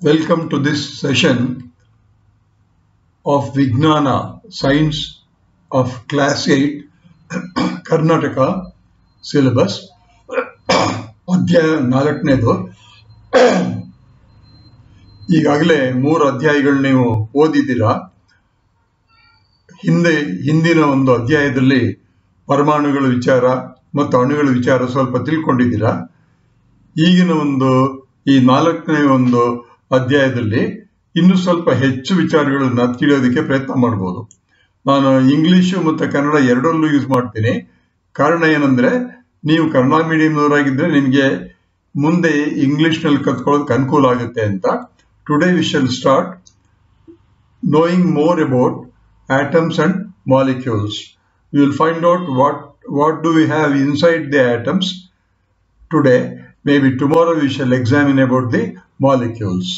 Welcome to this session of Vijnana Science of Class 8 Karnataka syllabus. ಅಧ್ಯಾಯ 4ನೇದು. ಈಗಾಗಲೇ 3 ಅಧ್ಯಾಯಗಳು ನೀವು ಓದಿದ್ದೀರಾ. ಹಿಂದಿನ ಒಂದು ಅಧ್ಯಾಯದಲ್ಲಿ ಪರಮಾಣುಗಳ ವಿಚಾರ ಮತ್ತು ಅಣುಗಳ ವಿಚಾರ ಸ್ವಲ್ಪ ತಿಳ್ಕೊಂಡಿದ್ದೀರಾ. ಈಗಿನ ಈ 4ನೇ ಒಂದು ಅಧ್ಯಾಯದಲ್ಲಿ ಇನ್ನೂ ಸ್ವಲ್ಪ ಹೆಚ್ಚು ವಿಚಾರಗಳನ್ನ ತಿಳಿಯೋದಕ್ಕೆ ಪ್ರಯತ್ನ ಮಾಡಬಹುದು. ನಾನು ಇಂಗ್ಲಿಷು ಮತ್ತು ಕನ್ನಡ ಎರಡರಲ್ಲೂ ಯೂಸ್ ಮಾಡ್ತೀನಿ. ಕಾರಣ ಏನಂದ್ರೆ, ನೀವು ಕನ್ನಡ ಮೀಡಿಯಂನವರಾಗಿದ್ರೆ ನಿಮಗೆ ಮುಂದೆ ಇಂಗ್ಲಿಷ್ನಲ್ಲಿ ಕಲ್ತ್ಕೊಳ್ಳೋದಕ್ಕೆ ಅನುಕೂಲ ಆಗುತ್ತೆ ಅಂತ. Today we shall start knowing more about atoms and molecules. We will find out what do we have inside the atoms today. Maybe tomorrow we shall examine about the molecules.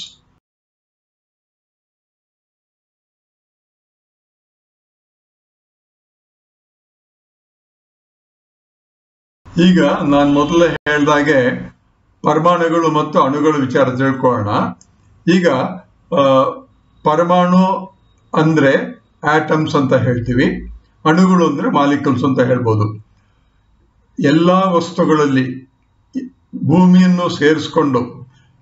ಈಗ ನಾನು ಮೊದಲೇ ಹೇಳಿದಾಗೆ ಪರಮಾಣುಗಳು ಮತ್ತು ಅಣುಗಳ ವಿಚಾರ ತಿಳ್ಕೊಳ್ಳೋಣ. ಈಗ ಪರಮಾಣು ಅಂದ್ರೆ ಆಟಮ್ಸ್ ಅಂತ ಹೇಳ್ತೀವಿ, ಅಣುಗಳು ಅಂದ್ರೆ ಮಾಲಿಕ್ಯೂಲ್ಸ್ ಅಂತ ಹೇಳ್ಬೋದು. ಎಲ್ಲಾ ವಸ್ತುಗಳಲ್ಲಿ, ಭೂಮಿಯನ್ನು ಸೇರಿಸ್ಕೊಂಡು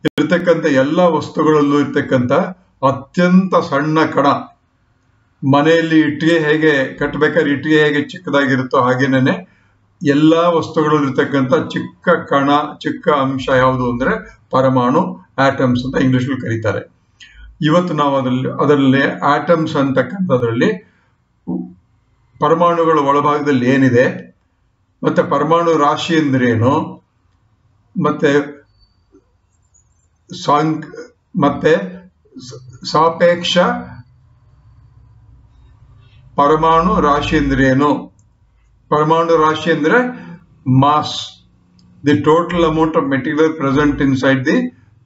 ಇರತಕ್ಕಂಥ ಎಲ್ಲ ವಸ್ತುಗಳಲ್ಲೂ ಇರ್ತಕ್ಕಂಥ ಅತ್ಯಂತ ಸಣ್ಣ ಕಣ. ಮನೆಯಲ್ಲಿ ಇಟ್ಟಿಗೆ ಹೇಗೆ ಕಟ್ಟಬೇಕಾದ್ರೆ ಇಟ್ಟಿಗೆ ಹೇಗೆ ಚಿಕ್ಕದಾಗಿರುತ್ತೋ ಹಾಗೇನೆ ಎಲ್ಲಾ ವಸ್ತುಗಳಲ್ಲಿ ಇರ್ತಕ್ಕಂಥ ಚಿಕ್ಕ ಕಣ, ಚಿಕ್ಕ ಅಂಶ ಯಾವುದು ಅಂದ್ರೆ ಪರಮಾಣು, ಆಟಮ್ಸ್ ಅಂತ ಇಂಗ್ಲಿಷಲ್ಲಿ ಕರೀತಾರೆ. ಇವತ್ತು ನಾವು ಅದರಲ್ಲಿ ಆಟಮ್ಸ್ ಅಂತಕ್ಕಂಥದ್ರಲ್ಲಿ ಪರಮಾಣುಗಳ ಒಳಭಾಗದಲ್ಲಿ ಏನಿದೆ, ಮತ್ತೆ ಪರಮಾಣು ರಾಶಿ ಅಂದ್ರೇನು, ಮತ್ತೆ ಸಾಪೇಕ್ಷ ಪರಮಾಣು ರಾಶಿ ಅಂದ್ರೇನು. ಪರಮಾಣು ರಾಶಿ ಅಂದ್ರೆ mass, the total amount of material present inside the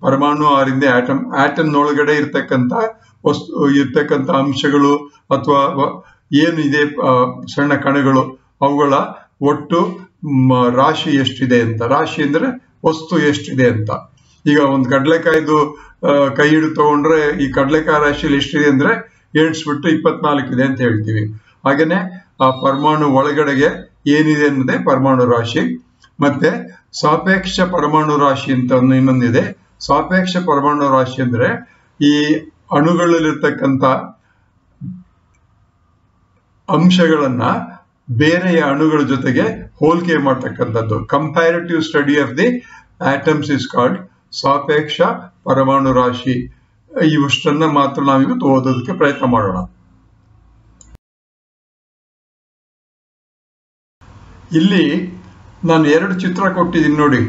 ಪರಮಾಣು or in the atom. Atom ಒಳಗಡೆ ಇರ್ತಕ್ಕಂಥ ಅಂಶಗಳು ಅಥವಾ ಏನಿದೆ ಸಣ್ಣ ಕಣಗಳು, ಅವುಗಳ ಒಟ್ಟು ರಾಶಿ ಎಷ್ಟಿದೆ ಅಂತ. ರಾಶಿ ಅಂದ್ರೆ ವಸ್ತು ಎಷ್ಟಿದೆ ಅಂತ. ಈಗ ಒಂದು ಕಡಲೆಕಾಯ್ದು ಕೈ ಹಿಡಿದು ತಗೊಂಡ್ರೆ ಈ ಕಡಲೆಕಾಯಿ ರಾಶಿಯಲ್ಲಿ ಎಷ್ಟಿದೆ ಅಂದ್ರೆ ಎಣಿಸ್ಬಿಟ್ಟು 24 ಇದೆ ಅಂತ ಹೇಳ್ತೀವಿ. ಹಾಗೇನೆ ಆ ಪರಮಾಣು ಒಳಗಡೆಗೆ ಏನಿದೆ ಅನ್ನೋದೇ ಪರಮಾಣು ರಾಶಿ. ಮತ್ತೆ ಸಾಪೇಕ್ಷ ಪರಮಾಣು ರಾಶಿ ಅಂತ ಇನ್ನೊಂದಿದೆ. ಸಾಪೇಕ್ಷ ಪರಮಾಣು ರಾಶಿ ಅಂದ್ರೆ ಈ ಅಣುಗಳಲ್ಲಿರ್ತಕ್ಕಂಥ ಅಂಶಗಳನ್ನ ಬೇರೆಯ ಅಣುಗಳ ಜೊತೆಗೆ ಹೋಲಿಕೆ ಮಾಡ್ತಕ್ಕಂಥದ್ದು. Comparative study of the atoms is called ಸಾಪೇಕ್ಷ ಪರಮಾಣು ರಾಶಿ. ಇವಷ್ಟನ್ನ ಮಾತ್ರ ನಾವಿವತ್ತು ಓದೋದಕ್ಕೆ ಪ್ರಯತ್ನ ಮಾಡೋಣ. ಇಲ್ಲಿ ನಾನು 2 ಚಿತ್ರ ಕೊಟ್ಟಿದ್ದೀನಿ ನೋಡಿ.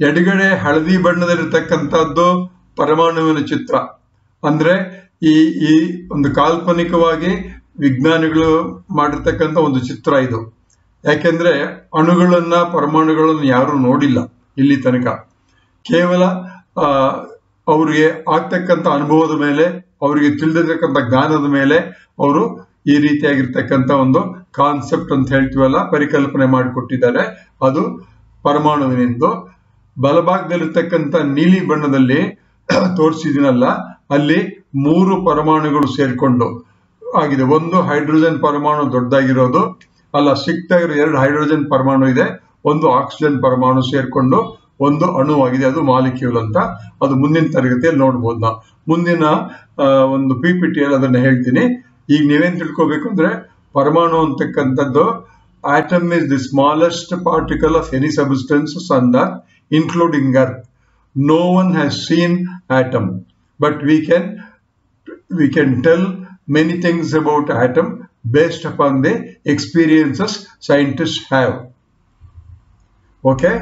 ಎಡಗಡೆ ಹಳದಿ ಬಣ್ಣದಲ್ಲಿರ್ತಕ್ಕಂಥದ್ದು ಪರಮಾಣುವಿನ ಚಿತ್ರ. ಅಂದ್ರೆ ಈ ಒಂದು ಕಾಲ್ಪನಿಕವಾಗಿ ವಿಜ್ಞಾನಿಗಳು ಮಾಡಿರ್ತಕ್ಕಂಥ ಒಂದು ಚಿತ್ರ ಇದು. ಯಾಕೆಂದ್ರೆ ಅಣುಗಳನ್ನ, ಪರಮಾಣುಗಳನ್ನ ಯಾರು ನೋಡಿಲ್ಲ ಇಲ್ಲಿ ತನಕ. ಕೇವಲ ಅವ್ರಿಗೆ ಆಗ್ತಕ್ಕಂಥ ಅನುಭವದ ಮೇಲೆ, ಅವರಿಗೆ ತಿಳಿದಿರ್ತಕ್ಕಂಥ ಜ್ಞಾನದ ಮೇಲೆ ಅವರು ಈ ರೀತಿಯಾಗಿರ್ತಕ್ಕಂಥ ಒಂದು ಕಾನ್ಸೆಪ್ಟ್ ಅಂತ ಹೇಳ್ತೀವಲ್ಲ, ಪರಿಕಲ್ಪನೆ ಮಾಡಿಕೊಟ್ಟಿದ್ದಾರೆ. ಅದು ಪರಮಾಣುವಿನಿಂದು. ಬಲಭಾಗದಲ್ಲಿರ್ತಕ್ಕಂಥ ನೀಲಿ ಬಣ್ಣದಲ್ಲಿ ತೋರಿಸಿದಿನಲ್ಲ, ಅಲ್ಲಿ 3 ಪರಮಾಣುಗಳು ಸೇರ್ಕೊಂಡು ಆಗಿದೆ. ಒಂದು ಹೈಡ್ರೋಜನ್ ಪರಮಾಣು ದೊಡ್ಡದಾಗಿರೋದು, ಅಲ್ಲ ಸಿಕ್ತಾಗಿರೋ 2 ಹೈಡ್ರೋಜನ್ ಪರಮಾಣು ಇದೆ, ಒಂದು ಆಕ್ಸಿಜನ್ ಪರಮಾಣು ಸೇರ್ಕೊಂಡು ಒಂದು ಅಣುವಾಗಿದೆ. ಅದು ಮಾಲಿಕ್ಯೂಲ್ ಅಂತ. ಅದು ಮುಂದಿನ ತರಗತಿಯಲ್ಲಿ ನೋಡ್ಬೋದು. ನಾವು ಮುಂದಿನ ಒಂದು PPTಯಲ್ಲಿ ಅದನ್ನ ಹೇಳ್ತೀನಿ. ಈಗ ನೀವೇನ್ ತಿಳ್ಕೋಬೇಕು ಅಂದ್ರೆ, ಪರಮಾಣು ಅಂತಕ್ಕಂಥದ್ದು atom is the smallest particle of any substance on earth including earth. No one has seen atom, but we can tell many things about atom based upon the experiences scientists have. Okay?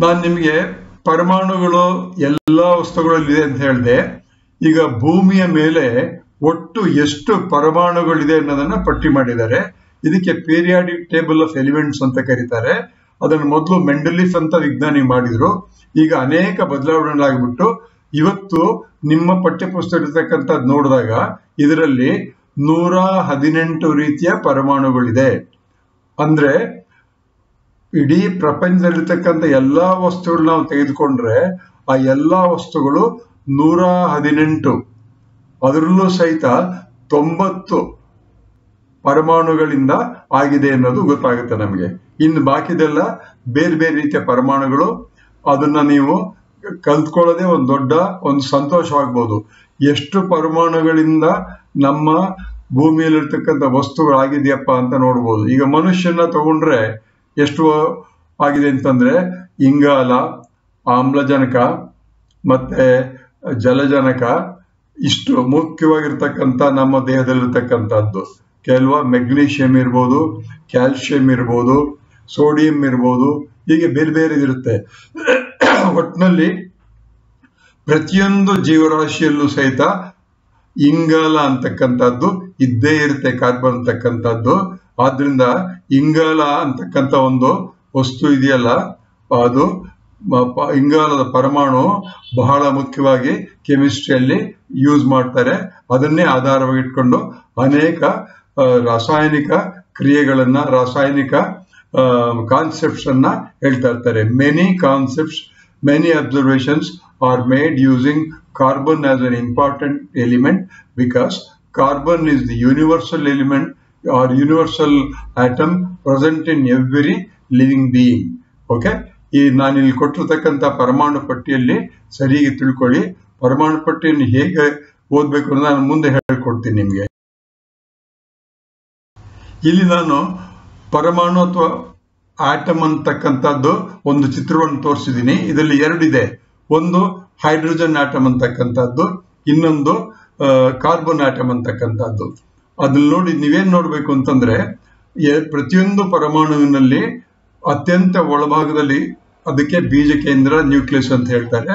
ನಾನು ನಿಮಗೆ ಪರಮಾಣುಗಳು ಎಲ್ಲ ವಸ್ತುಗಳಲ್ಲಿದೆ ಅಂತ ಹೇಳಿದೆ. ಈಗ ಭೂಮಿಯ ಮೇಲೆ ಒಟ್ಟು ಎಷ್ಟು ಪರಮಾಣುಗಳಿದೆ ಅನ್ನೋದನ್ನ ಪಟ್ಟಿ ಮಾಡಿದ್ದಾರೆ. ಇದಕ್ಕೆ ಪೀರಿಯಾಡಿಕ್ ಟೇಬಲ್ ಆಫ್ ಎಲಿಮೆಂಟ್ಸ್ ಅಂತ ಕರೀತಾರೆ. ಅದನ್ನು ಮೊದಲು ಮೆಂಡಲೀಫ್ ಅಂತ ವಿಜ್ಞಾನಿ ಮಾಡಿದ್ರು. ಈಗ ಅನೇಕ ಬದಲಾವಣೆಗಳಾಗ್ಬಿಟ್ಟು ಇವತ್ತು ನಿಮ್ಮ ಪಠ್ಯಪುಸ್ತಕ ಇರತಕ್ಕಂಥದ್ದು ನೋಡಿದಾಗ ಇದರಲ್ಲಿ 118 ರೀತಿಯ ಪರಮಾಣುಗಳಿದೆ. ಅಂದ್ರೆ ಇಡೀ ಪ್ರಪಂಚದಲ್ಲಿರ್ತಕ್ಕಂಥ ಎಲ್ಲಾ ವಸ್ತುಗಳು ನಾವು ತೆಗೆದುಕೊಂಡ್ರೆ ಆ ಎಲ್ಲ ವಸ್ತುಗಳು 118, ಅದರಲ್ಲೂ ಸಹಿತ 90 ಪರಮಾಣುಗಳಿಂದ ಆಗಿದೆ ಅನ್ನೋದು ಗೊತ್ತಾಗುತ್ತೆ ನಮಗೆ. ಇನ್ನು ಬಾಕಿದೆಲ್ಲ ಬೇರೆ ಬೇರೆ ರೀತಿಯ ಪರಮಾಣುಗಳು. ಅದನ್ನ ನೀವು ಕಲ್ತ್ಕೊಳ್ಳೋದೇ ಒಂದು ಸಂತೋಷವಾಗ್ಬೋದು. ಎಷ್ಟು ಪರಮಾಣುಗಳಿಂದ ನಮ್ಮ ಭೂಮಿಯಲ್ಲಿರ್ತಕ್ಕಂಥ ವಸ್ತುಗಳಾಗಿದೆಯಪ್ಪ ಅಂತ ನೋಡ್ಬೋದು. ಈಗ ಮನುಷ್ಯನ ತಗೊಂಡ್ರೆ ಎಷ್ಟು ಆಗಿದೆ ಅಂತಂದ್ರೆ ಇಂಗಾಲ, ಆಮ್ಲಜನಕ ಮತ್ತೆ ಜಲಜನಕ, ಇಷ್ಟು ಮುಖ್ಯವಾಗಿರ್ತಕ್ಕಂಥ ನಮ್ಮ ದೇಹದಲ್ಲಿರ್ತಕ್ಕಂಥದ್ದು. ಕೆಲವು ಮೆಗ್ನೀಷಿಯಂ ಇರ್ಬೋದು, ಕ್ಯಾಲ್ಸಿಯಂ ಇರ್ಬೋದು, ಸೋಡಿಯಂ ಇರ್ಬೋದು, ಹೀಗೆ ಬೇರೆ ಬೇರೆ ಇರುತ್ತೆ. ಒಟ್ಟಿನಲ್ಲಿ ಪ್ರತಿಯೊಂದು ಜೀವರಾಶಿಯಲ್ಲೂ ಸಹಿತ ಇಂಗಾಲ ಅಂತಕ್ಕಂಥದ್ದು ಇದ್ದೇ ಇರುತ್ತೆ, ಕಾರ್ಬನ್ ಅಂತಕ್ಕಂಥದ್ದು. ಆದ್ರಿಂದ ಇಂಗಾಲ ಅಂತಕ್ಕಂಥ ಒಂದು ವಸ್ತು ಇದೆಯಲ್ಲ, ಅದು ಇಂಗಾಲದ ಪರಮಾಣು ಬಹಳ ಮುಖ್ಯವಾಗಿ ಕೆಮಿಸ್ಟ್ರಿಯಲ್ಲಿ ಯೂಸ್ ಮಾಡ್ತಾರೆ. ಅದನ್ನೇ ಆಧಾರವಾಗಿಟ್ಕೊಂಡು ಅನೇಕ ರಾಸಾಯನಿಕ ಕ್ರಿಯೆಗಳನ್ನ, ರಾಸಾಯನಿಕ ಕಾನ್ಸೆಪ್ಟ್ಸ್ ಅನ್ನ ಹೇಳ್ತಾ ಇರ್ತಾರೆ. Many concepts, many observations are made using carbon as an important element, because carbon is the universal element or universal atom present in every living being. Okay, ಈ ನಾನು ಇಲ್ಲಿ ಕೊಟ್ಟಿರ್ತಕ್ಕಂಥ ಪರಮಾಣು ಪಟ್ಟಿಯಲ್ಲಿ ಸರಿಯಾಗಿ ತಿಳ್ಕೊಳ್ಳಿ. ಪರಮಾಣು ಪಟ್ಟಿಯನ್ನು ಹೇಗೆ ಓದ್ಬೇಕು ಅಂತ ನಾನು ಮುಂದೆ ಹೇಳ್ಕೊಡ್ತೀನಿ ನಿಮ್ಗೆ. ಇಲ್ಲಿ ನಾನು ಪರಮಾಣು ಅಥವಾ ಆಟಮ್ ಅಂತಕ್ಕಂಥದ್ದು ಒಂದು ಚಿತ್ರವನ್ನು ತೋರಿಸಿದ್ದೀನಿ. ಇದರಲ್ಲಿ ಎರಡಿದೆ. ಒಂದು ಹೈಡ್ರೋಜನ್ ಆಟಮ್ ಅಂತಕ್ಕಂಥದ್ದು, ಇನ್ನೊಂದು ಕಾರ್ಬನ್ ಆಟಮ್ ಅಂತಕ್ಕಂಥದ್ದು. ಅದನ್ನ ನೋಡಿ ನೀವೇನ್ ನೋಡ್ಬೇಕು ಅಂತಂದ್ರೆ, ಪ್ರತಿಯೊಂದು ಪರಮಾಣುವಿನಲ್ಲಿ ಅತ್ಯಂತ ಒಳಭಾಗದಲ್ಲಿ, ಅದಕ್ಕೆ ಬೀಜ ಕೇಂದ್ರ, ನ್ಯೂಕ್ಲಿಯಸ್ ಅಂತ ಹೇಳ್ತಾರೆ,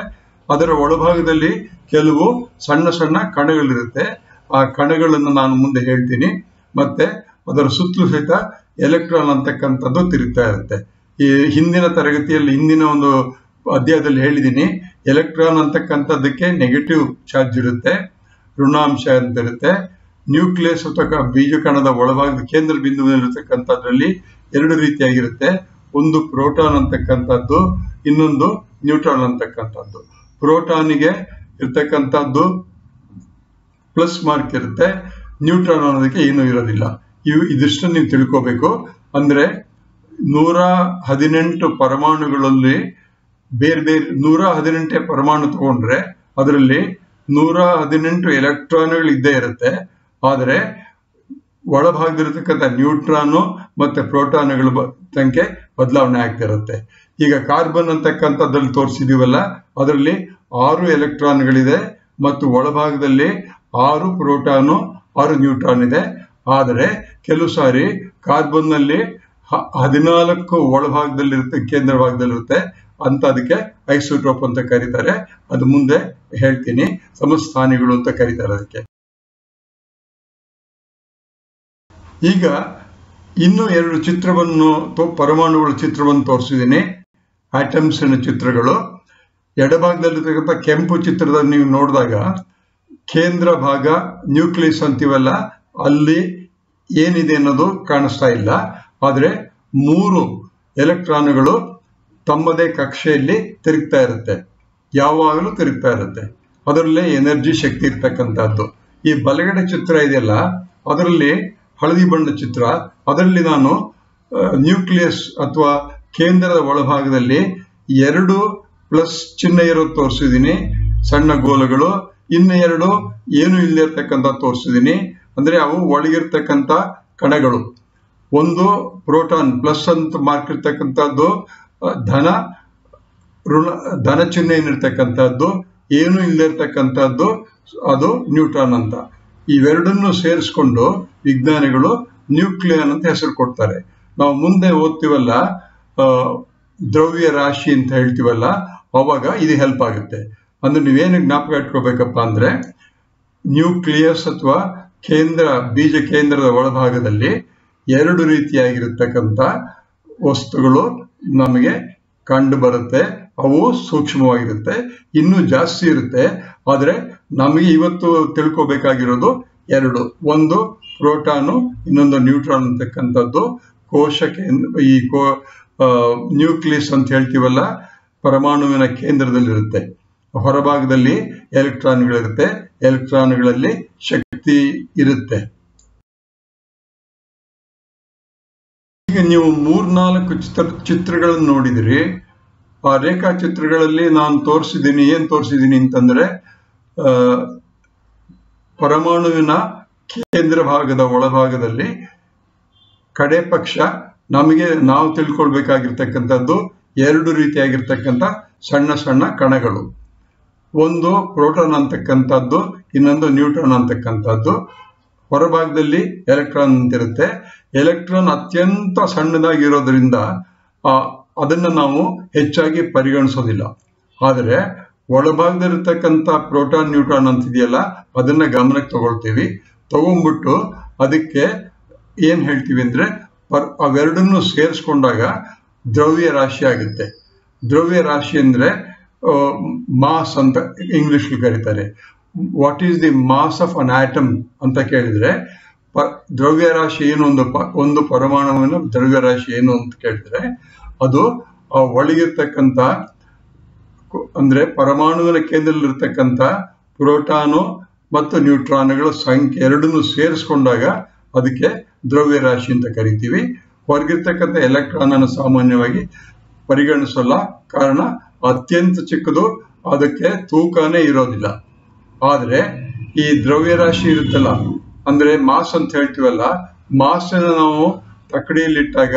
ಅದರ ಒಳಭಾಗದಲ್ಲಿ ಕೆಲವು ಸಣ್ಣ ಸಣ್ಣ ಕಣಗಳಿರುತ್ತೆ. ಆ ಕಣಗಳನ್ನು ನಾನು ಮುಂದೆ ಹೇಳ್ತೀನಿ. ಮತ್ತೆ ಅದರ ಸುತ್ತಲೂ ಸಹಿತ ಎಲೆಕ್ಟ್ರಾನ್ ಅಂತಕ್ಕಂಥದ್ದು ತಿರುಗ್ತಾ ಇರುತ್ತೆ. ಈ ಹಿಂದಿನ ತರಗತಿಯಲ್ಲಿ, ಹಿಂದಿನ ಒಂದು ಅಧ್ಯಾಯದಲ್ಲಿ ಹೇಳಿದ್ದೀನಿ, ಎಲೆಕ್ಟ್ರಾನ್ ಅಂತಕ್ಕಂಥದ್ದಕ್ಕೆ ನೆಗೆಟಿವ್ ಚಾರ್ಜ್ ಇರುತ್ತೆ, ಋಣಾಂಶ ಅಂತ ಇರುತ್ತೆ. ನ್ಯೂಕ್ಲಿಯಸ್ ಅಥವಾ ಬೀಜಕಣದ ಒಳಭಾಗದ ಕೇಂದ್ರ ಬಿಂದುವಿನಲ್ಲಿರ್ತಕ್ಕಂಥದ್ರಲ್ಲಿ ಎರಡು ರೀತಿಯಾಗಿರುತ್ತೆ. ಒಂದು ಪ್ರೋಟಾನ್ ಅಂತಕ್ಕಂಥದ್ದು, ಇನ್ನೊಂದು ನ್ಯೂಟ್ರಾನ್ ಅಂತಕ್ಕಂಥದ್ದು. ಪ್ರೋಟಾನಿಗೆ ಇರ್ತಕ್ಕಂಥದ್ದು ಪ್ಲಸ್ ಮಾರ್ಕ್ ಇರುತ್ತೆ, ನ್ಯೂಟ್ರಾನ್ ಅನ್ನೋದಕ್ಕೆ ಏನೂ ಇರೋದಿಲ್ಲ. ಇದಿಷ್ಟು ನೀವು ತಿಳ್ಕೋಬೇಕು. ಅಂದ್ರೆ 118 ಪರಮಾಣುಗಳಲ್ಲಿ ಬೇರೆ ಬೇರೆ 118 ಪರಮಾಣು ತಗೊಂಡ್ರೆ ಅದರಲ್ಲಿ 118 ಎಲೆಕ್ಟ್ರಾನ್ಗಳು ಇದ್ದೇ ಇರುತ್ತೆ. ಆದರೆ ಒಳಭಾಗದಲ್ಲಿರ್ತಕ್ಕಂಥ ನ್ಯೂಟ್ರಾನು ಮತ್ತೆ ಪ್ರೋಟಾನ್ಗಳ ಸಂಖ್ಯೆ ಬದಲಾವಣೆ ಆಗ್ತಿರುತ್ತೆ. ಈಗ ಕಾರ್ಬನ್ ಅಂತಕ್ಕಂಥದ್ದಲ್ಲಿ ತೋರಿಸಿದೀವಲ್ಲ, ಅದರಲ್ಲಿ 6 ಎಲೆಕ್ಟ್ರಾನ್ಗಳಿದೆ ಮತ್ತು ಒಳಭಾಗದಲ್ಲಿ 6 ಪ್ರೋಟಾನು 6 ನ್ಯೂಟ್ರಾನ್ ಇದೆ. ಆದರೆ ಕೆಲವು ಸಾರಿ ಕಾರ್ಬನ್ ನಲ್ಲಿ 14 ಒಳಭಾಗದಲ್ಲಿರುತ್ತೆ, ಕೇಂದ್ರ ಭಾಗದಲ್ಲಿರುತ್ತೆ ಅಂತ. ಅದಕ್ಕೆ ಐಸೋಟೋಪ್ ಅಂತ ಕರೀತಾರೆ. ಅದು ಮುಂದೆ ಹೇಳ್ತೀನಿ. ಸಮಸ್ಥಾನಿಗಳು ಅಂತ ಕರೀತಾರೆ ಅದಕ್ಕೆ. ಈಗ ಇನ್ನು 2 ಚಿತ್ರವನ್ನು, ಪರಮಾಣುಗಳ ಚಿತ್ರವನ್ನು ತೋರಿಸಿದ್ದೀನಿ, ಆಟಮ್ಸ್ನ ಚಿತ್ರಗಳು. ಎಡಭಾಗದಲ್ಲಿರ್ತಕ್ಕಂಥ ಕೆಂಪು ಚಿತ್ರದಲ್ಲಿ ನೀವು ನೋಡಿದಾಗ ಕೇಂದ್ರ ಭಾಗ, ನ್ಯೂಕ್ಲಿಯಸ್ ಅಂತೀವಲ್ಲ, ಅಲ್ಲಿ ಏನಿದೆ ಅನ್ನೋದು ಕಾಣಿಸ್ತಾ ಇಲ್ಲ. ಆದರೆ 3 ಎಲೆಕ್ಟ್ರಾನ್ಗಳು ತಮ್ಮದೇ ಕಕ್ಷೆಯಲ್ಲಿ ತಿರುಗ್ತಾ ಇರುತ್ತೆ, ಯಾವಾಗಲೂ ತಿರುಗ್ತಾ ಇರುತ್ತೆ. ಅದರಲ್ಲೇ ಎನರ್ಜಿ, ಶಕ್ತಿ ಇರ್ತಕ್ಕಂಥದ್ದು. ಈ ಬಲಗಡೆ ಚಿತ್ರ ಇದೆಯಲ್ಲ, ಅದರಲ್ಲಿ ಹಳದಿ ಬಣ್ಣ ಚಿತ್ರ, ಅದರಲ್ಲಿ ನಾನು ನ್ಯೂಕ್ಲಿಯಸ್ ಅಥವಾ ಕೇಂದ್ರದ ಒಳಭಾಗದಲ್ಲಿ 2 ಪ್ಲಸ್ ಚಿಹ್ನೆ ಇರೋದು ತೋರಿಸಿದ್ದೀನಿ, ಸಣ್ಣ ಗೋಲುಗಳು. ಇನ್ನು 2 ಏನು ಇಲ್ಲಿರ್ತಕ್ಕಂಥ ತೋರಿಸಿದ್ದೀನಿ. ಅಂದ್ರೆ ಅವು ಒಳಗಿರ್ತಕ್ಕಂಥ ಕಣಗಳು. ಒಂದು ಪ್ರೋಟಾನ್ ಪ್ಲಸ್ ಅಂತ ಮಾರ್ಕ್ ಇರ್ತಕ್ಕಂಥದ್ದು, ಧನ ಚಿಹ್ನೆ ಏನಿರ್ತಕ್ಕಂಥದ್ದು, ಏನು ಇಲ್ಲದಿರ್ತಕ್ಕಂಥದ್ದು ಅದು ನ್ಯೂಟ್ರಾನ್ ಅಂತ. ಇವೆರಡನ್ನು ಸೇರಿಸ್ಕೊಂಡು ವಿಜ್ಞಾನಿಗಳು ನ್ಯೂಕ್ಲಿಯನ್ ಅಂತ ಹೆಸರು ಕೊಡ್ತಾರೆ. ನಾವು ಮುಂದೆ ಓದ್ತೀವಲ್ಲ, ದ್ರವ್ಯ ರಾಶಿ ಅಂತ ಹೇಳ್ತೀವಲ್ಲ, ಅವಾಗ ಇದು ಹೆಲ್ಪ್ ಆಗುತ್ತೆ. ಅಂದ್ರೆ ನೀವೇನು ಜ್ಞಾಪಕ ಇಟ್ಕೋಬೇಕಪ್ಪ ಅಂದ್ರೆ, ನ್ಯೂಕ್ಲಿಯಸ್ ಅಥವಾ ಕೇಂದ್ರ, ಬೀಜ ಕೇಂದ್ರದ ಒಳಭಾಗದಲ್ಲಿ 2 ರೀತಿಯಾಗಿರ್ತಕ್ಕಂಥ ವಸ್ತುಗಳು ನಮಗೆ ಕಂಡು ಬರುತ್ತೆ. ಅವು ಸೂಕ್ಷ್ಮವಾಗಿರುತ್ತೆ, ಇನ್ನೂ ಜಾಸ್ತಿ ಇರುತ್ತೆ. ಆದ್ರೆ ನಮಗೆ ಇವತ್ತು ತಿಳ್ಕೋಬೇಕಾಗಿರೋದು 2. ಒಂದು ಪ್ರೋಟಾನು, ಇನ್ನೊಂದು ನ್ಯೂಟ್ರಾನ್ ಅಂತಕ್ಕಂಥದ್ದು. ಕೋಶ ಕೇಂದ್ರ, ನ್ಯೂಕ್ಲಿಯಸ್ ಅಂತ ಹೇಳ್ತೀವಲ್ಲ, ಪರಮಾಣುವಿನ ಕೇಂದ್ರದಲ್ಲಿರುತ್ತೆ. ಹೊರಭಾಗದಲ್ಲಿ ಎಲೆಕ್ಟ್ರಾನ್ಗಳಿರುತ್ತೆ, ಎಲೆಕ್ಟ್ರಾನ್ಗಳಲ್ಲಿ ಶಕ್ತಿ ಇರುತ್ತೆ. ಈಗ ನೀವು 3-4 ಚಿತ್ರಗಳನ್ನು ನೋಡಿದಿರಿ. ಆ ರೇಖಾಚಿತ್ರಗಳಲ್ಲಿ ನಾನು ಏನ್ ತೋರಿಸಿದ್ದೀನಿ ಅಂತಂದ್ರೆ ಪರಮಾಣುವಿನ ಕೇಂದ್ರ ಭಾಗದ ಒಳಭಾಗದಲ್ಲಿ ಕಡೆ ಪಕ್ಷ ನಾವು ತಿಳ್ಕೊಳ್ಬೇಕಾಗಿರ್ತಕ್ಕಂಥದ್ದು 2 ರೀತಿಯಾಗಿರ್ತಕ್ಕಂಥ ಸಣ್ಣ ಸಣ್ಣ ಕಣಗಳು. ಒಂದು ಪ್ರೋಟಾನ್ ಅಂತಕ್ಕಂಥದ್ದು, ಇನ್ನೊಂದು ನ್ಯೂಟ್ರಾನ್ ಅಂತಕ್ಕಂಥದ್ದು. ಹೊರಭಾಗದಲ್ಲಿ ಎಲೆಕ್ಟ್ರಾನ್ ಅಂತಿರುತ್ತೆ. ಎಲೆಕ್ಟ್ರಾನ್ ಅತ್ಯಂತ ಸಣ್ಣದಾಗಿರೋದ್ರಿಂದ ಅದನ್ನ ನಾವು ಹೆಚ್ಚಾಗಿ ಪರಿಗಣಿಸೋದಿಲ್ಲ. ಆದರೆ ಒಳಭಾಗದಲ್ಲಿರ್ತಕ್ಕಂಥ ಪ್ರೋಟಾನ್ ನ್ಯೂಟ್ರಾನ್ ಅಂತಿದೆಯಲ್ಲ, ಅದನ್ನ ಗಮನಕ್ಕೆ ತಗೊಂಡ್ಬಿಟ್ಟು ಅದಕ್ಕೆ ಏನ್ ಹೇಳ್ತೀವಿ ಅಂದ್ರೆ ಅವೆರಡನ್ನು ಸೇರಿಸ್ಕೊಂಡಾಗ ದ್ರವ್ಯ ರಾಶಿ ಆಗುತ್ತೆ. ದ್ರವ್ಯ ರಾಶಿ ಅಂದ್ರೆ ಮಾಸ್ ಅಂತ ಇಂಗ್ಲಿಷ್ ಕರೀತಾರೆ. What is the mass of an atom ಅಂತ ಕೇಳಿದ್ರೆ ದ್ರವ್ಯ ರಾಶಿ ಏನು, ಒಂದು ಪರಮಾಣುವಿನ ದ್ರವ್ಯ ರಾಶಿ ಏನು ಅಂತ ಕೇಳಿದ್ರೆ ಅದು ಒಳಗಿರ್ತಕ್ಕಂಥ ಅಂದ್ರೆ ಪರಮಾಣುವಿನ ಕೇಂದ್ರದಲ್ಲಿರ್ತಕ್ಕಂಥ ಪ್ರೋಟಾನು ಮತ್ತು ನ್ಯೂಟ್ರಾನ್ಗಳ ಸಂಖ್ಯೆ ಎರಡನ್ನು ಸೇರಿಸ್ಕೊಂಡಾಗ ಅದಕ್ಕೆ ದ್ರವ್ಯ ರಾಶಿ ಅಂತ ಕರಿತೀವಿ. ಹೊರಗಿರ್ತಕ್ಕಂಥ ಎಲೆಕ್ಟ್ರಾನ್ ಅನ್ನು ಸಾಮಾನ್ಯವಾಗಿ ಪರಿಗಣಿಸಲ್ಲ, ಕಾರಣ ಅತ್ಯಂತ ಚಿಕ್ಕದು, ಅದಕ್ಕೆ ತೂಕನೇ ಇರೋದಿಲ್ಲ. ಆದ್ರೆ ಈ ದ್ರವ್ಯ ರಾಶಿ ಇರುತ್ತಲ್ಲ, ಅಂದ್ರೆ ಮಾಸ್ ಅಂತ ಹೇಳ್ತೀವಲ್ಲ, ಮಾಸ್ ಅನ್ನ ನಾವು ತಕ್ಕಡಿಯಲ್ಲಿಟ್ಟಾಗ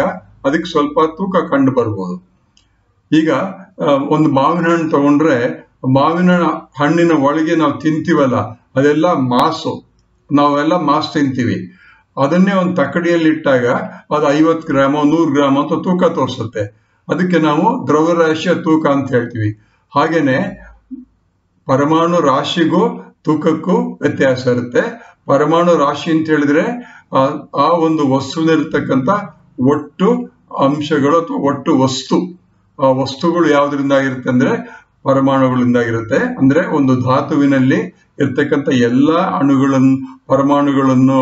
ಅದಕ್ಕೆ ಸ್ವಲ್ಪ ತೂಕ ಕಂಡು ಬರ್ಬೋದು. ಈಗ ಒಂದು ಮಾವಿನ ಹಣ್ಣು ತಗೊಂಡ್ರೆ ಮಾವಿನ ಹಣ್ಣಿನ ಒಳಗೆ ನಾವು ತಿಂತೀವಲ್ಲ, ಅದೆಲ್ಲ ಮಾಸು. ನಾವೆಲ್ಲ ಮಾಸ್ ತಿಂತೀವಿ. ಅದನ್ನೇ ಒಂದು ತಕ್ಕಡಿಯಲ್ಲಿ ಇಟ್ಟಾಗ ಅದು 50 ಗ್ರಾಮ್ 100 ಗ್ರಾಮ್ ಅಂತ ತೂಕ ತೋರಿಸುತ್ತೆ. ಅದಕ್ಕೆ ನಾವು ದ್ರವ್ಯರಾಶಿಯ ತೂಕ ಅಂತ ಹೇಳ್ತೀವಿ. ಹಾಗೇನೆ ಪರಮಾಣು ರಾಶಿಗೂ ತೂಕಕ್ಕೂ ವ್ಯತ್ಯಾಸ ಇರುತ್ತೆ. ಪರಮಾಣು ರಾಶಿ ಅಂತ ಹೇಳಿದ್ರೆ ಆ ಒಂದು ವಸ್ತುವಿನಲ್ಲಿರ್ತಕ್ಕಂಥ ಒಟ್ಟು ಅಂಶಗಳು ಅಥವಾ ಒಟ್ಟು ವಸ್ತುಗಳು ಯಾವ್ದ್ರಿಂದ ಆಗಿರುತ್ತೆ ಅಂದ್ರೆ ಪರಮಾಣುಗಳಿಂದಾಗಿರುತ್ತೆ. ಅಂದ್ರೆ ಒಂದು ಧಾತುವಿನಲ್ಲಿ ಇರ್ತಕ್ಕಂಥ ಎಲ್ಲಾ ಅಣುಗಳನ್ನು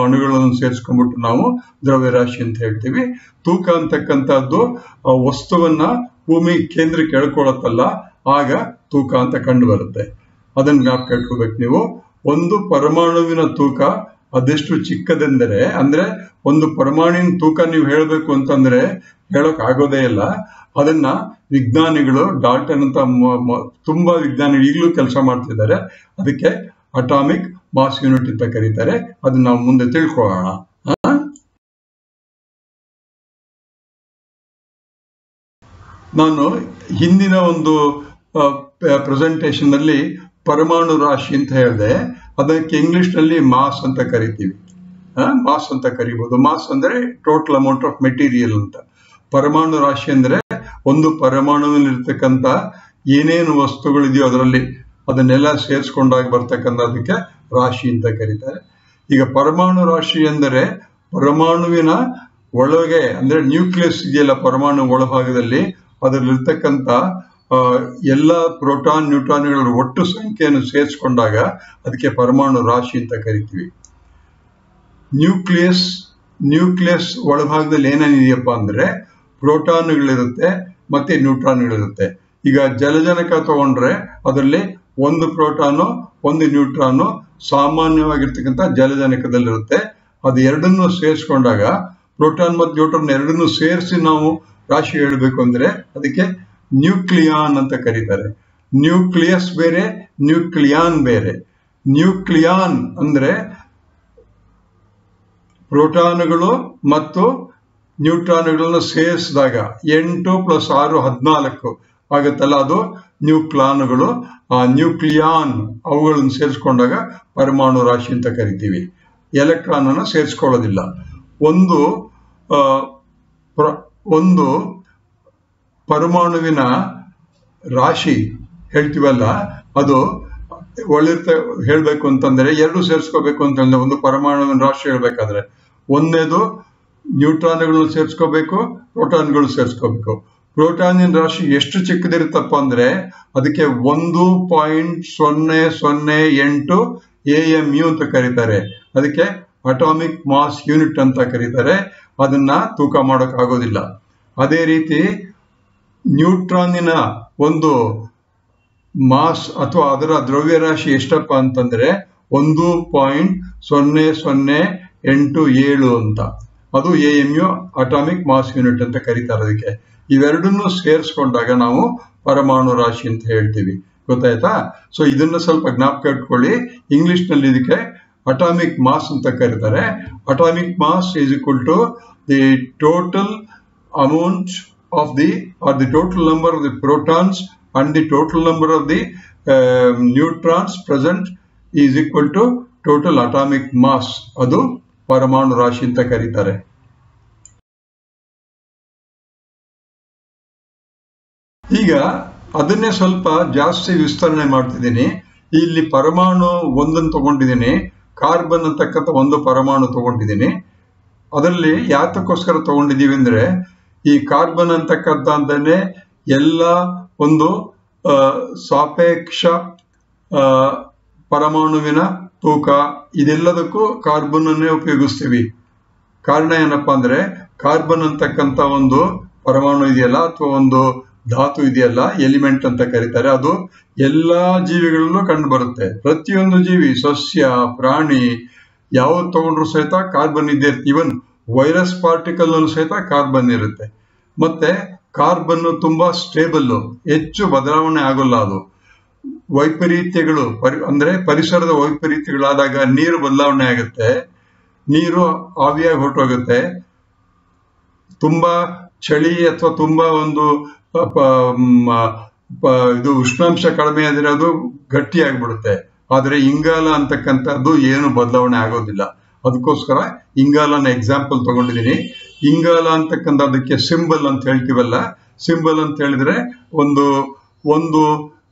ಸೇರಿಸ್ಕೊಂಡ್ಬಿಟ್ಟು ನಾವು ದ್ರವ್ಯರಾಶಿ ಅಂತ ಹೇಳ್ತೀವಿ. ತೂಕ ಅಂತಕ್ಕಂಥದ್ದು ವಸ್ತುವನ್ನ ಭೂಮಿ ಕೇಂದ್ರಕ್ಕೆ ಎಳ್ಕೊಳತ್ತಲ್ಲ, ಆಗ ತೂಕ ಅಂತ ಕಂಡು ಬರುತ್ತೆ. ಅದನ್ನ ಜ್ಞಾಪಕ ಇಟ್ಕೋಬೇಕು ನೀವು. ಒಂದು ಪರಮಾಣುವಿನ ತೂಕ ಅದೆಷ್ಟು ಚಿಕ್ಕದೆಂದರೆ, ಅಂದ್ರೆ ಒಂದು ಪರಮಾಣುವಿನ ತೂಕ ನೀವು ಹೇಳಬೇಕು ಅಂತಂದ್ರೆ ಹೇಳಕ್ ಆಗೋದೇ ಇಲ್ಲ. ಅದನ್ನ ವಿಜ್ಞಾನಿಗಳು ಡಾಲ್ಟನ್ ಅಂತ ತುಂಬಾ ವಿಜ್ಞಾನಿಗಳು ಈಗಲೂ ಕೆಲಸ ಮಾಡ್ತಿದ್ದಾರೆ. ಅದಕ್ಕೆ ಅಟಾಮಿಕ್ ಮಾಸ್ ಯೂನಿಟ್ ಅಂತ ಕರೀತಾರೆ. ಅದನ್ನ ನಾವು ಮುಂದೆ ತಿಳ್ಕೊಳ್ಳೋಣ. ನಾನು ಹಿಂದಿನ ಒಂದು ಪ್ರೆಸೆಂಟೇಶನ್ ನಲ್ಲಿ ಪರಮಾಣು ರಾಶಿ ಅಂತ ಹೇಳಿದೆ. ಅದಕ್ಕೆ ಇಂಗ್ಲಿಷ್ ನಲ್ಲಿ ಮಾಸ್ ಅಂತ ಕರಿತೀವಿ. ಮಾಸ್ ಅಂತ ಕರಿಬಹುದು. ಮಾಸ್ ಅಂದ್ರೆ ಟೋಟಲ್ ಅಮೌಂಟ್ ಆಫ್ ಮೆಟೀರಿಯಲ್ ಅಂತ. ಪರಮಾಣು ರಾಶಿ ಅಂದ್ರೆ ಒಂದು ಪರಮಾಣುವಿನಲ್ಲಿರ್ತಕ್ಕಂಥ ಏನೇನು ವಸ್ತುಗಳಿದೆಯೋ ಅದರಲ್ಲಿ ಅದನ್ನೆಲ್ಲ ಸೇರಿಸ್ಕೊಂಡಾಗ ಬರ್ತಕ್ಕಂಥದಕ್ಕೆ ರಾಶಿ ಅಂತ ಕರೀತಾರೆ. ಈಗ ಪರಮಾಣು ರಾಶಿ ಎಂದರೆ ಪರಮಾಣುವಿನ ಒಳಗೆ ಅಂದ್ರೆ ನ್ಯೂಕ್ಲಿಯಸ್ ಇದೆಯಲ್ಲ, ಪರಮಾಣು ಒಳಭಾಗದಲ್ಲಿ ಅದರಲ್ಲಿರ್ತಕ್ಕಂಥ ಎಲ್ಲ ಪ್ರೋಟಾನ್ ನ್ಯೂಟ್ರಾನ್ಗಳ ಒಟ್ಟು ಸಂಖ್ಯೆಯನ್ನು ಸೇರಿಸ್ಕೊಂಡಾಗ ಅದಕ್ಕೆ ಪರಮಾಣು ರಾಶಿ ಅಂತ ಕರಿತೀವಿ. ನ್ಯೂಕ್ಲಿಯಸ್ ಒಳಭಾಗದಲ್ಲಿ ಏನೇನಿದೆಯಪ್ಪ ಅಂದ್ರೆ ಪ್ರೋಟಾನ್ಗಳಿರುತ್ತೆ ಮತ್ತೆ ನ್ಯೂಟ್ರಾನ್ಗಳಿರುತ್ತೆ. ಈಗ ಜಲಜನಕ ತಗೊಂಡ್ರೆ ಅದರಲ್ಲಿ ಒಂದು ಪ್ರೋಟಾನು ಒಂದು ನ್ಯೂಟ್ರಾನು ಸಾಮಾನ್ಯವಾಗಿರ್ತಕ್ಕಂಥ ಜಲಜನಕದಲ್ಲಿರುತ್ತೆ. ಅದು ಎರಡನ್ನೂ ಸೇರಿಸ್ಕೊಂಡಾಗ ಪ್ರೋಟಾನ್ ಮತ್ತು ನ್ಯೂಟ್ರಾನ್ ಎರಡನ್ನೂ ಸೇರಿಸಿ ನಾವು ರಾಶಿ ಹೇಳಬೇಕು ಅಂದ್ರೆ ಅದಕ್ಕೆ ನ್ಯೂಕ್ಲಿಯಾನ್ ಅಂತ ಕರೀತಾರೆ. ನ್ಯೂಕ್ಲಿಯಸ್ ಬೇರೆ, ನ್ಯೂಕ್ಲಿಯಾನ್ ಬೇರೆ. ನ್ಯೂಕ್ಲಿಯಾನ್ ಅಂದ್ರೆ ಪ್ರೋಟಾನುಗಳು ಮತ್ತು ನ್ಯೂಟ್ರಾನ್ಗಳನ್ನು ಸೇರಿಸಿದಾಗ 8 + 6 14 ಆಗುತ್ತಲ್ಲ, ಅದು ನ್ಯೂಕ್ಲಾನುಗಳು. ಆ ನ್ಯೂಕ್ಲಿಯಾನ್ ಅವುಗಳನ್ನು ಸೇರಿಸ್ಕೊಂಡಾಗ ಪರಮಾಣು ರಾಶಿ ಅಂತ ಕರಿತೀವಿ. ಎಲೆಕ್ಟ್ರಾನ್ ಅನ್ನು ಸೇರಿಸ್ಕೊಳ್ಳೋದಿಲ್ಲ. ಒಂದು ಪರಮಾಣುವಿನ ರಾಶಿ ಹೇಳ್ತೀವಲ್ಲ, ಅದು ಹೇಳ್ಬೇಕು ಅಂತಂದ್ರೆ ಎರಡು ಸೇರಿಸ್ಕೋಬೇಕು ಅಂತಂದ್ರೆ ಒಂದು ಪರಮಾಣುವಿನ ರಾಶಿ ಹೇಳ್ಬೇಕಾದ್ರೆ ಒಂದನೇದು ನ್ಯೂಟ್ರಾನ್ಗಳನ್ನು ಸೇರಿಸ್ಕೋಬೇಕು, ಪ್ರೋಟಾನ್ಗಳು ಸೇರಿಸ್ಕೋಬೇಕು. ಪ್ರೋಟಾನಿನ ರಾಶಿ ಎಷ್ಟು ಚಿಕ್ಕದಿರುತ್ತಪ್ಪ ಅಂದ್ರೆ ಅದಕ್ಕೆ 1.008 AMU ಅಂತ ಕರೀತಾರೆ. ಅದಕ್ಕೆ ಅಟಾಮಿಕ್ ಮಾಸ್ ಯೂನಿಟ್ ಅಂತ ಕರೀತಾರೆ. ಅದನ್ನ ತೂಕ ಮಾಡೋಕ್ ಆಗೋದಿಲ್ಲ. ಅದೇ ರೀತಿ ನ್ಯೂಟ್ರಾನಿನ ಒಂದು ಮಾಸ್ ಅಥವಾ ಅದರ ದ್ರವ್ಯರಾಶಿ ಎಷ್ಟಪ್ಪ ಅಂತಂದ್ರೆ 1.0087 ಅಂತ. ಅದು AMU ಅಟಾಮಿಕ್ ಮಾಸ್ ಯೂನಿಟ್ ಅಂತ ಕರೀತಾರೆ. ಅದಕ್ಕೆ ಇವೆರಡನ್ನು ಸೇರಿಸ್ಕೊಂಡಾಗ ನಾವು ಪರಮಾಣು ರಾಶಿ ಅಂತ ಹೇಳ್ತೀವಿ. ಗೊತ್ತಾಯ್ತಾ? ಸೊ ಇದನ್ನ ಸ್ವಲ್ಪ ಜ್ಞಾಪಕ ಇಟ್ಕೊಳ್ಳಿ. ಇಂಗ್ಲಿಷ್ ನಲ್ಲಿ ಇದಕ್ಕೆ ಅಟಾಮಿಕ್ ಮಾಸ್ ಅಂತ ಕರೀತಾರೆ. Atomic mass is equal to the total amount of the total number of the protons and the total number of the neutrons present is equal to total atomic mass. ಅದು ಪರಮಾಣು ರಾಶಿ ಅಂತ ಕರೀತಾರೆ. ಈಗ ಅದನ್ನೇ ಸ್ವಲ್ಪ ಜಾಸ್ತಿ ವಿಸ್ತರಣೆ ಮಾಡ್ತಿದ್ದೀನಿ. ಇಲ್ಲಿ ಪರಮಾಣು ಒಂದನ್ನು ತಗೊಂಡಿದ್ದೀನಿ, ಕಾರ್ಬನ್ ಅಂತಕ್ಕಂಥ ಒಂದು ಪರಮಾಣು ತಗೊಂಡಿದ್ದೀನಿ. ಅದರಲ್ಲಿ ಯಾತಕ್ಕೋಸ್ಕರ ತಗೊಂಡಿದ್ದೀವಿ ಅಂದ್ರೆ ಈ ಕಾರ್ಬನ್ ಅಂತಕ್ಕಂಥದ್ದನ್ನೇ ಎಲ್ಲ ಒಂದು ಸಾಪೇಕ್ಷ ಪರಮಾಣುವಿನ ತೂಕ ಇದೆಲ್ಲದಕ್ಕೂ ಕಾರ್ಬನ್ ಅನ್ನೇ ಉಪಯೋಗಿಸ್ತೀವಿ. ಕಾರಣ ಏನಪ್ಪಾ ಅಂದ್ರೆ ಕಾರ್ಬನ್ ಅಂತಕ್ಕಂಥ ಒಂದು ಪರಮಾಣು ಇದೆಯಲ್ಲ ಅಥವಾ ಒಂದು ಧಾತು ಇದೆಯಲ್ಲ, ಎಲಿಮೆಂಟ್ ಅಂತ ಕರೀತಾರೆ, ಅದು ಎಲ್ಲಾ ಜೀವಿಗಳಲ್ಲೂ ಕಂಡು ಬರುತ್ತೆ. ಪ್ರತಿಯೊಂದು ಜೀವಿ, ಸಸ್ಯ, ಪ್ರಾಣಿ ಯಾವ್ದು ತಗೊಂಡ್ರು ಸಹಿತ ಕಾರ್ಬನ್ ಇದ್ದೇ ಇರುತ್ತೆ. ಇವನ್ ವೈರಸ್ ಪಾರ್ಟಿಕಲ್ ಅಲ್ಲೂ ಸಹಿತ ಕಾರ್ಬನ್ ಇರುತ್ತೆ. ಮತ್ತೆ ಕಾರ್ಬನ್ ತುಂಬಾ ಸ್ಟೇಬಲ್, ಹೆಚ್ಚು ಬದಲಾವಣೆ ಆಗೋಲ್ಲ. ಅದು ವೈಪರೀತ್ಯಗಳು ಅಂದ್ರೆ ಪರಿಸರದ ವೈಪರೀತ್ಯಗಳಾದಾಗ ನೀರು ಬದಲಾವಣೆ ಆಗುತ್ತೆ, ನೀರು ಆವಿಯಾಗಿ ಹೊರಟೋಗುತ್ತೆ. ತುಂಬಾ ಚಳಿ ಅಥವಾ ತುಂಬಾ ಒಂದು ಇದು ಉಷ್ಣಾಂಶ ಕಡಿಮೆ ಆದ್ರೆ ಅದು ಗಟ್ಟಿ ಆಗ್ಬಿಡುತ್ತೆ. ಆದ್ರೆ ಇಂಗಾಲ ಅಂತಕ್ಕಂಥದ್ದು ಏನು ಬದಲಾವಣೆ ಆಗೋದಿಲ್ಲ. ಅದಕ್ಕೋಸ್ಕರ ಇಂಗಾಲನ ಎಕ್ಸಾಂಪಲ್ ತಗೊಂಡಿದ್ದೀನಿ. ಇಂಗಾಲ ಅಂತಕ್ಕಂಥದ್ದಕ್ಕೆ ಸಿಂಬಲ್ ಅಂತ ಹೇಳ್ತೀವಲ್ಲ, ಸಿಂಬಲ್ ಅಂತ ಹೇಳಿದ್ರೆ ಒಂದು ಒಂದು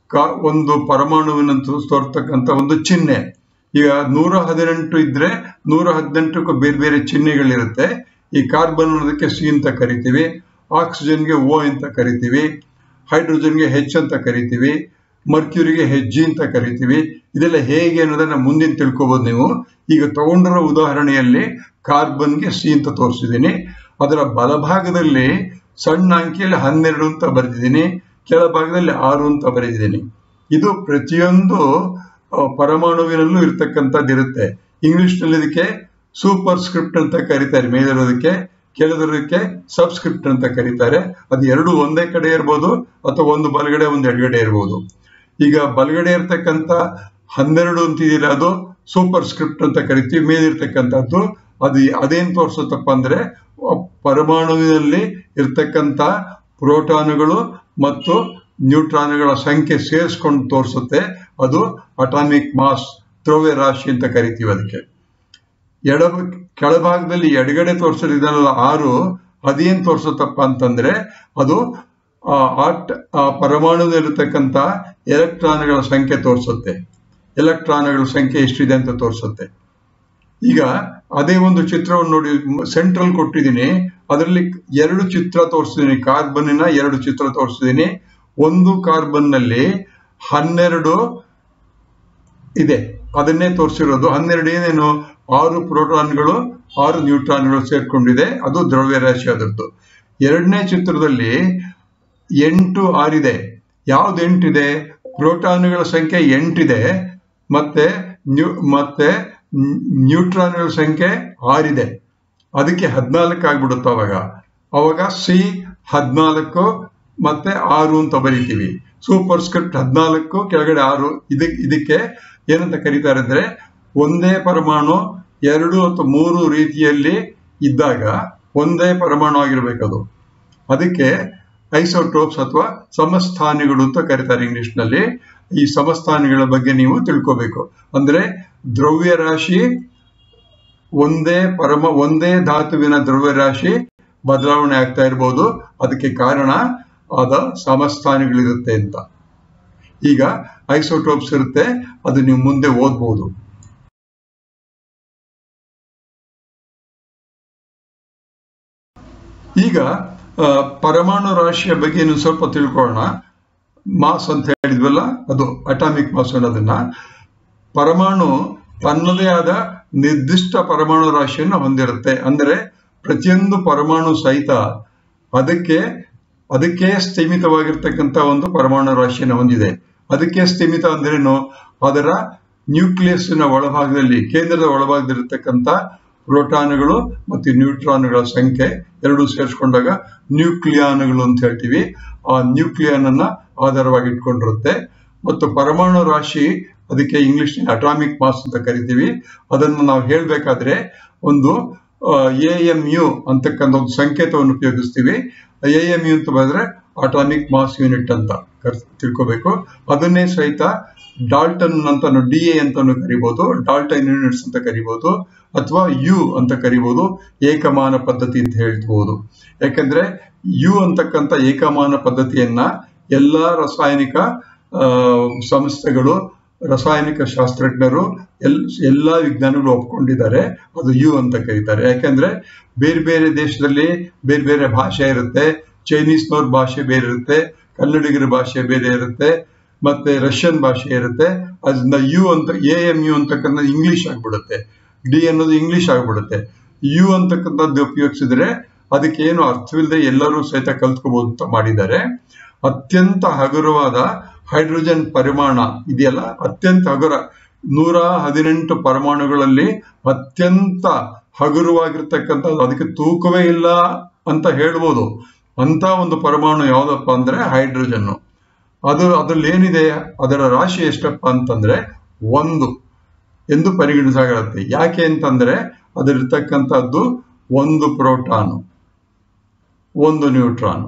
ಒಂದು ಪರಮಾಣುವಿನಂತೂ ತೋರ್ತಕ್ಕಂಥ ಒಂದು ಚಿಹ್ನೆ. ಈಗ 118 ಇದ್ರೆ 118ಕ್ಕೂ ಬೇರೆ ಬೇರೆ ಚಿಹ್ನೆಗಳಿರುತ್ತೆ. ಈ ಕಾರ್ಬನ್ ಅನ್ನೋದಕ್ಕೆ ಸಿ ಅಂತ ಕರಿತೀವಿ, ಆಕ್ಸಿಜನ್ಗೆ O ಅಂತ ಕರಿತೀವಿ, ಹೈಡ್ರೋಜನ್ಗೆ H ಅಂತ ಕರಿತೀವಿ, ಮರ್ಕ್ಯೂರಿಗೆ Hg ಅಂತ ಕರಿತೀವಿ. ಇದೆಲ್ಲ ಹೇಗೆ ಅನ್ನೋದನ್ನ ಮುಂದಿನ ತಿಳ್ಕೊಬಹುದು ನೀವು. ಈಗ ತಗೊಂಡಿರೋ ಉದಾಹರಣೆಯಲ್ಲಿ ಕಾರ್ಬನ್ಗೆ ಸಿ ಅಂತ ತೋರಿಸಿದ್ದೀನಿ. ಅದರ ಬಲಭಾಗದಲ್ಲಿ ಸಣ್ಣ ಅಂಕಿಯಲ್ಲಿ 12 ಅಂತ ಬರೆದಿದ್ದೀನಿ, ಕೆಳಭಾಗದಲ್ಲಿ 6 ಅಂತ ಬರೆದಿದ್ದೀನಿ. ಇದು ಪ್ರತಿಯೊಂದು ಪರಮಾಣುವಿನಲ್ಲೂ ಇರ್ತಕ್ಕಂಥದ್ದಿರುತ್ತೆ. ಇಂಗ್ಲಿಷ್ ನಲ್ಲಿ ಇದಕ್ಕೆ ಸೂಪರ್ ಸ್ಕ್ರಿಪ್ಟ್ ಅಂತ ಕರೀತಾರೆ, ಮೇಲಿರೋದಕ್ಕೆ, ಕೆಳಗಿರೋದಕ್ಕೆ ಸಬ್ಸ್ಕ್ರಿಪ್ಟ್ ಅಂತ ಕರೀತಾರೆ. ಅದು ಎರಡು ಒಂದೇ ಕಡೆ ಇರ್ಬೋದು ಅಥವಾ ಒಂದು ಬಲಗಡೆ ಒಂದು ಎಡಗಡೆ ಇರ್ಬೋದು. ಈಗ ಬಲಗಡೆ ಇರ್ತಕ್ಕಂಥ 12 ಅಂತಿದಿಲ್ಲ, ಅದು ಸೂಪರ್ ಸ್ಕ್ರಿಪ್ಟ್ ಅಂತ ಕರಿತೀವಿ. ಮೇಲಿರ್ತಕ್ಕಂಥದ್ದು ಅದೇನ್ ತೋರಿಸುತ್ತಪ್ಪ ಅಂದ್ರೆ ಪರಮಾಣುವಿನಲ್ಲಿ ಇರ್ತಕ್ಕಂಥ ಪ್ರೋಟಾನುಗಳು ಮತ್ತು ನ್ಯೂಟ್ರಾನ್ಗಳ ಸಂಖ್ಯೆ ಸೇರಿಸ್ಕೊಂಡು ತೋರಿಸುತ್ತೆ. ಅದು ಅಟಾಮಿಕ್ ಮಾಸ್, ದ್ರವ್ಯ ರಾಶಿ ಅಂತ ಕರಿತೀವಿ. ಅದಕ್ಕೆ ಕೆಳಭಾಗದಲ್ಲಿ ಎಡಗಡೆ ತೋರಿಸಿದಲ್ಲ 6, ಅದೇನ್ ತೋರಿಸುತ್ತಪ್ಪ ಅಂತಂದ್ರೆ ಅದು ಆ ಪರಮಾಣುವಿನಲ್ಲಿರ್ತಕ್ಕಂಥ ಎಲೆಕ್ಟ್ರಾನ್ಗಳ ಸಂಖ್ಯೆ ತೋರಿಸುತ್ತೆ. ಎಲೆಕ್ಟ್ರಾನ್ಗಳ ಸಂಖ್ಯೆ ಎಷ್ಟಿದೆ ಅಂತ ತೋರಿಸುತ್ತೆ. ಈಗ ಅದೇ ಒಂದು ಚಿತ್ರವನ್ನು ನೋಡಿ, ಸೆಂಟ್ರಲ್ ಕೊಟ್ಟಿದ್ದೀನಿ. ಅದರಲ್ಲಿ 2 ಚಿತ್ರ ತೋರಿಸಿದ್ದೀನಿ, ಕಾರ್ಬನ್ನಿನ 2 ಚಿತ್ರ ತೋರಿಸಿದ್ದೀನಿ. ಒಂದು ಕಾರ್ಬನ್ ನಲ್ಲಿ 12 ಇದೆ, ಅದನ್ನೇ ತೋರಿಸಿರೋದು. 12 ಏನೇನು, 6 ಪ್ರೋಟಾನ್ಗಳು 6 ನ್ಯೂಟ್ರಾನ್ಗಳು ಸೇರ್ಕೊಂಡಿದೆ, ಅದು ದ್ರವ್ಯ ರಾಶಿ ಅದರದ್ದು. ಎರಡನೇ ಚಿತ್ರದಲ್ಲಿ 8 6 ಇದೆ. ಯಾವ್ದು 8 ಇದೆ? ಪ್ರೋಟಾನ್ಗಳ ಸಂಖ್ಯೆ 8 ಇದೆ, ಮತ್ತೆ ನ್ಯೂಟ್ರಾನ್ಗಳ ಸಂಖ್ಯೆ 6 ಇದೆ. ಅದಕ್ಕೆ 14 ಆಗ್ಬಿಡುತ್ತೆ. ಅವಾಗ ಸಿ 14 ಮತ್ತೆ 6 ಅಂತ ಬರೀತೀವಿ. ಸೂಪರ್ ಸ್ಕ್ರಿಪ್ಟ್ 14 ಕೆಳಗಡೆ 6. ಇದಕ್ಕೆ ಏನಂತ ಕರೀತಾರೆ ಅಂದ್ರೆ, ಒಂದೇ ಪರಮಾಣು 2 ಅಥವಾ 3 ರೀತಿಯಲ್ಲಿ ಇದ್ದಾಗ ಒಂದೇ ಪರಮಾಣು ಆಗಿರ್ಬೇಕದು. ಅದಕ್ಕೆ ಐಸೋಟೋಪ್ಸ್ ಅಥವಾ ಸಮಸ್ಥಾನಿಗಳು ಅಂತ ಕರೀತಾರೆ ಇಂಗ್ಲಿಷ್ ನಲ್ಲಿ. ಈ ಸಮಸ್ಥಾನಿಗಳ ಬಗ್ಗೆ ನೀವು ತಿಳ್ಕೋಬೇಕು. ಅಂದ್ರೆ ದ್ರವ್ಯ ರಾಶಿ ಒಂದೇ ಧಾತುವಿನ ದ್ರವ್ಯ ರಾಶಿ ಬದಲಾವಣೆ ಆಗ್ತಾ ಇರ್ಬೋದು. ಅದಕ್ಕೆ ಕಾರಣ ಆದ ಸಮಸ್ಥಾನಿಗಳಿರುತ್ತೆ ಅಂತ. ಈಗ ಐಸೋಟೋಪ್ಸ್ ಇರುತ್ತೆ, ಅದು ನೀವು ಮುಂದೆ ಓದ್ಬೋದು. ಈಗ ಪರಮಾಣು ರಾಶಿಯ ಬಗ್ಗೆ ಇನ್ನೊಂದು ಸ್ವಲ್ಪ ತಿಳ್ಕೊಳ್ಳೋಣ. ಮಾಸ್ ಅಂತ ಹೇಳಿದ್ವಲ್ಲ, ಅದು ಅಟಾಮಿಕ್ ಮಾಸ್ ಅನ್ನೋದನ್ನ. ಪರಮಾಣು ತನ್ನದೇ ಆದ ನಿರ್ದಿಷ್ಟ ಪರಮಾಣು ರಾಶಿಯನ್ನು ಹೊಂದಿರುತ್ತೆ. ಅಂದ್ರೆ ಪ್ರತಿಯೊಂದು ಪರಮಾಣು ಸಹಿತ ಅದಕ್ಕೆ ಸೀಮಿತವಾಗಿರ್ತಕ್ಕಂಥ ಒಂದು ಪರಮಾಣು ರಾಶಿಯನ್ನು ಹೊಂದಿದೆ. ಅದಕ್ಕೆ ಸ್ಥಿಮಿತ ಅಂದ್ರೇನು, ಅದರ ನ್ಯೂಕ್ಲಿಯಸ್ನ ಒಳಭಾಗದಲ್ಲಿ, ಕೇಂದ್ರದ ಒಳಭಾಗದಲ್ಲಿರ್ತಕ್ಕಂಥ ಪ್ರೋಟಾನುಗಳು ಮತ್ತು ನ್ಯೂಟ್ರಾನ್ಗಳ ಸಂಖ್ಯೆ ಎರಡೂ ಸೇರಿಸ್ಕೊಂಡಾಗ ನ್ಯೂಕ್ಲಿಯಾನ್ಗಳು ಅಂತ ಹೇಳ್ತೀವಿ. ಆ ನ್ಯೂಕ್ಲಿಯನ್ ಅನ್ನ ಆಧಾರವಾಗಿ ಇಟ್ಕೊಂಡಿರುತ್ತೆ. ಮತ್ತು ಪರಮಾಣು ರಾಶಿ, ಅದಕ್ಕೆ ಇಂಗ್ಲಿಷ್ ಅಟಾಮಿಕ್ ಮಾಸ್ ಅಂತ ಕರಿತೀವಿ. ಅದನ್ನು ನಾವು ಹೇಳ್ಬೇಕಾದ್ರೆ ಒಂದು AMU ಅಂತಕ್ಕಂಥ ಒಂದು ಸಂಕೇತವನ್ನು ಉಪಯೋಗಿಸ್ತೀವಿ. AMU ಅಂತ ಬಂದ್ರೆ ಅಟಾಮಿಕ್ ಮಾಸ್ ಯೂನಿಟ್ ಅಂತ ತಿಳ್ಕೋಬೇಕು. ಅದನ್ನೇ ಸಹಿತ ಡಾಲ್ಟನ್ ಅಂತ DA ಅಂತಾನು ಕರಿಬಹುದು, ಡಾಲ್ಟನ್ ಯೂನಿಟ್ಸ್ ಅಂತ ಕರಿಬಹುದು, ಅಥವಾ U ಅಂತ ಕರಿಬಹುದು, ಏಕಮಾನ ಪದ್ಧತಿ ಅಂತ ಹೇಳ್ಬೋದು. ಯಾಕಂದ್ರೆ U ಅಂತಕ್ಕಂಥ ಏಕಮಾನ ಪದ್ಧತಿಯನ್ನ ಎಲ್ಲಾ ರಾಸಾಯನಿಕ ಸಂಸ್ಥೆಗಳು, ರಾಸಾಯನಿಕ ಶಾಸ್ತ್ರಜ್ಞರು, ಎಲ್ಲಾ ವಿಜ್ಞಾನಿಗಳು ಒಪ್ಕೊಂಡಿದ್ದಾರೆ. ಅದು U ಅಂತ ಕರೀತಾರೆ. ಯಾಕಂದ್ರೆ ಬೇರೆ ಬೇರೆ ದೇಶದಲ್ಲಿ ಬೇರೆ ಬೇರೆ ಭಾಷೆ ಇರುತ್ತೆ. ಚೈನೀಸ್ನವ್ರ ಭಾಷೆ ಬೇರೆ ಇರುತ್ತೆ, ಕನ್ನಡಿಗರ ಭಾಷೆ ಬೇರೆ ಇರುತ್ತೆ, ಮತ್ತೆ ರಷ್ಯನ್ ಭಾಷೆ ಇರುತ್ತೆ. ಅದನ್ನ AMU ಅಂತಕ್ಕಂಥ ಇಂಗ್ಲಿಷ್ ಆಗ್ಬಿಡುತ್ತೆ, D ಅನ್ನೋದು ಇಂಗ್ಲಿಷ್ ಆಗ್ಬಿಡುತ್ತೆ. U ಅಂತಕ್ಕಂಥದ್ದು ಉಪಯೋಗಿಸಿದ್ರೆ ಅದಕ್ಕೆ ಏನು ಅರ್ಥವಿಲ್ಲದೆ ಎಲ್ಲರೂ ಸಹಿತ ಕಲ್ತ್ಕೋಬಹುದು ಅಂತ ಮಾಡಿದ್ದಾರೆ. ಅತ್ಯಂತ ಹಗುರವಾದ ಹೈಡ್ರೋಜನ್ ಪರಿಮಾಣ ಇದೆಯಲ್ಲ, ಅತ್ಯಂತ ಹಗುರ 118 ಪರಮಾಣುಗಳಲ್ಲಿ ಅತ್ಯಂತ ಹಗುರವಾಗಿರ್ತಕ್ಕಂಥದ್ದು, ಅದಕ್ಕೆ ತೂಕವೇ ಇಲ್ಲ ಅಂತ ಹೇಳ್ಬೋದು. ಅಂತ ಒಂದು ಪರಮಾಣು ಯಾವ್ದಪ್ಪ ಅಂದ್ರೆ ಹೈಡ್ರೋಜನ್. ಅದ್ರಲ್ಲಿ ಏನಿದೆ, ಅದರ ರಾಶಿ ಎಷ್ಟಪ್ಪ ಅಂತಂದ್ರೆ 1 ಎಂದು ಪರಿಗಣಿಸಲಾಗುತ್ತೆ. ಯಾಕೆ ಅಂತಂದ್ರೆ ಅದರಿರ್ತಕ್ಕಂಥದ್ದು 1 ಪ್ರೋಟಾನು 1 ನ್ಯೂಟ್ರಾನ್.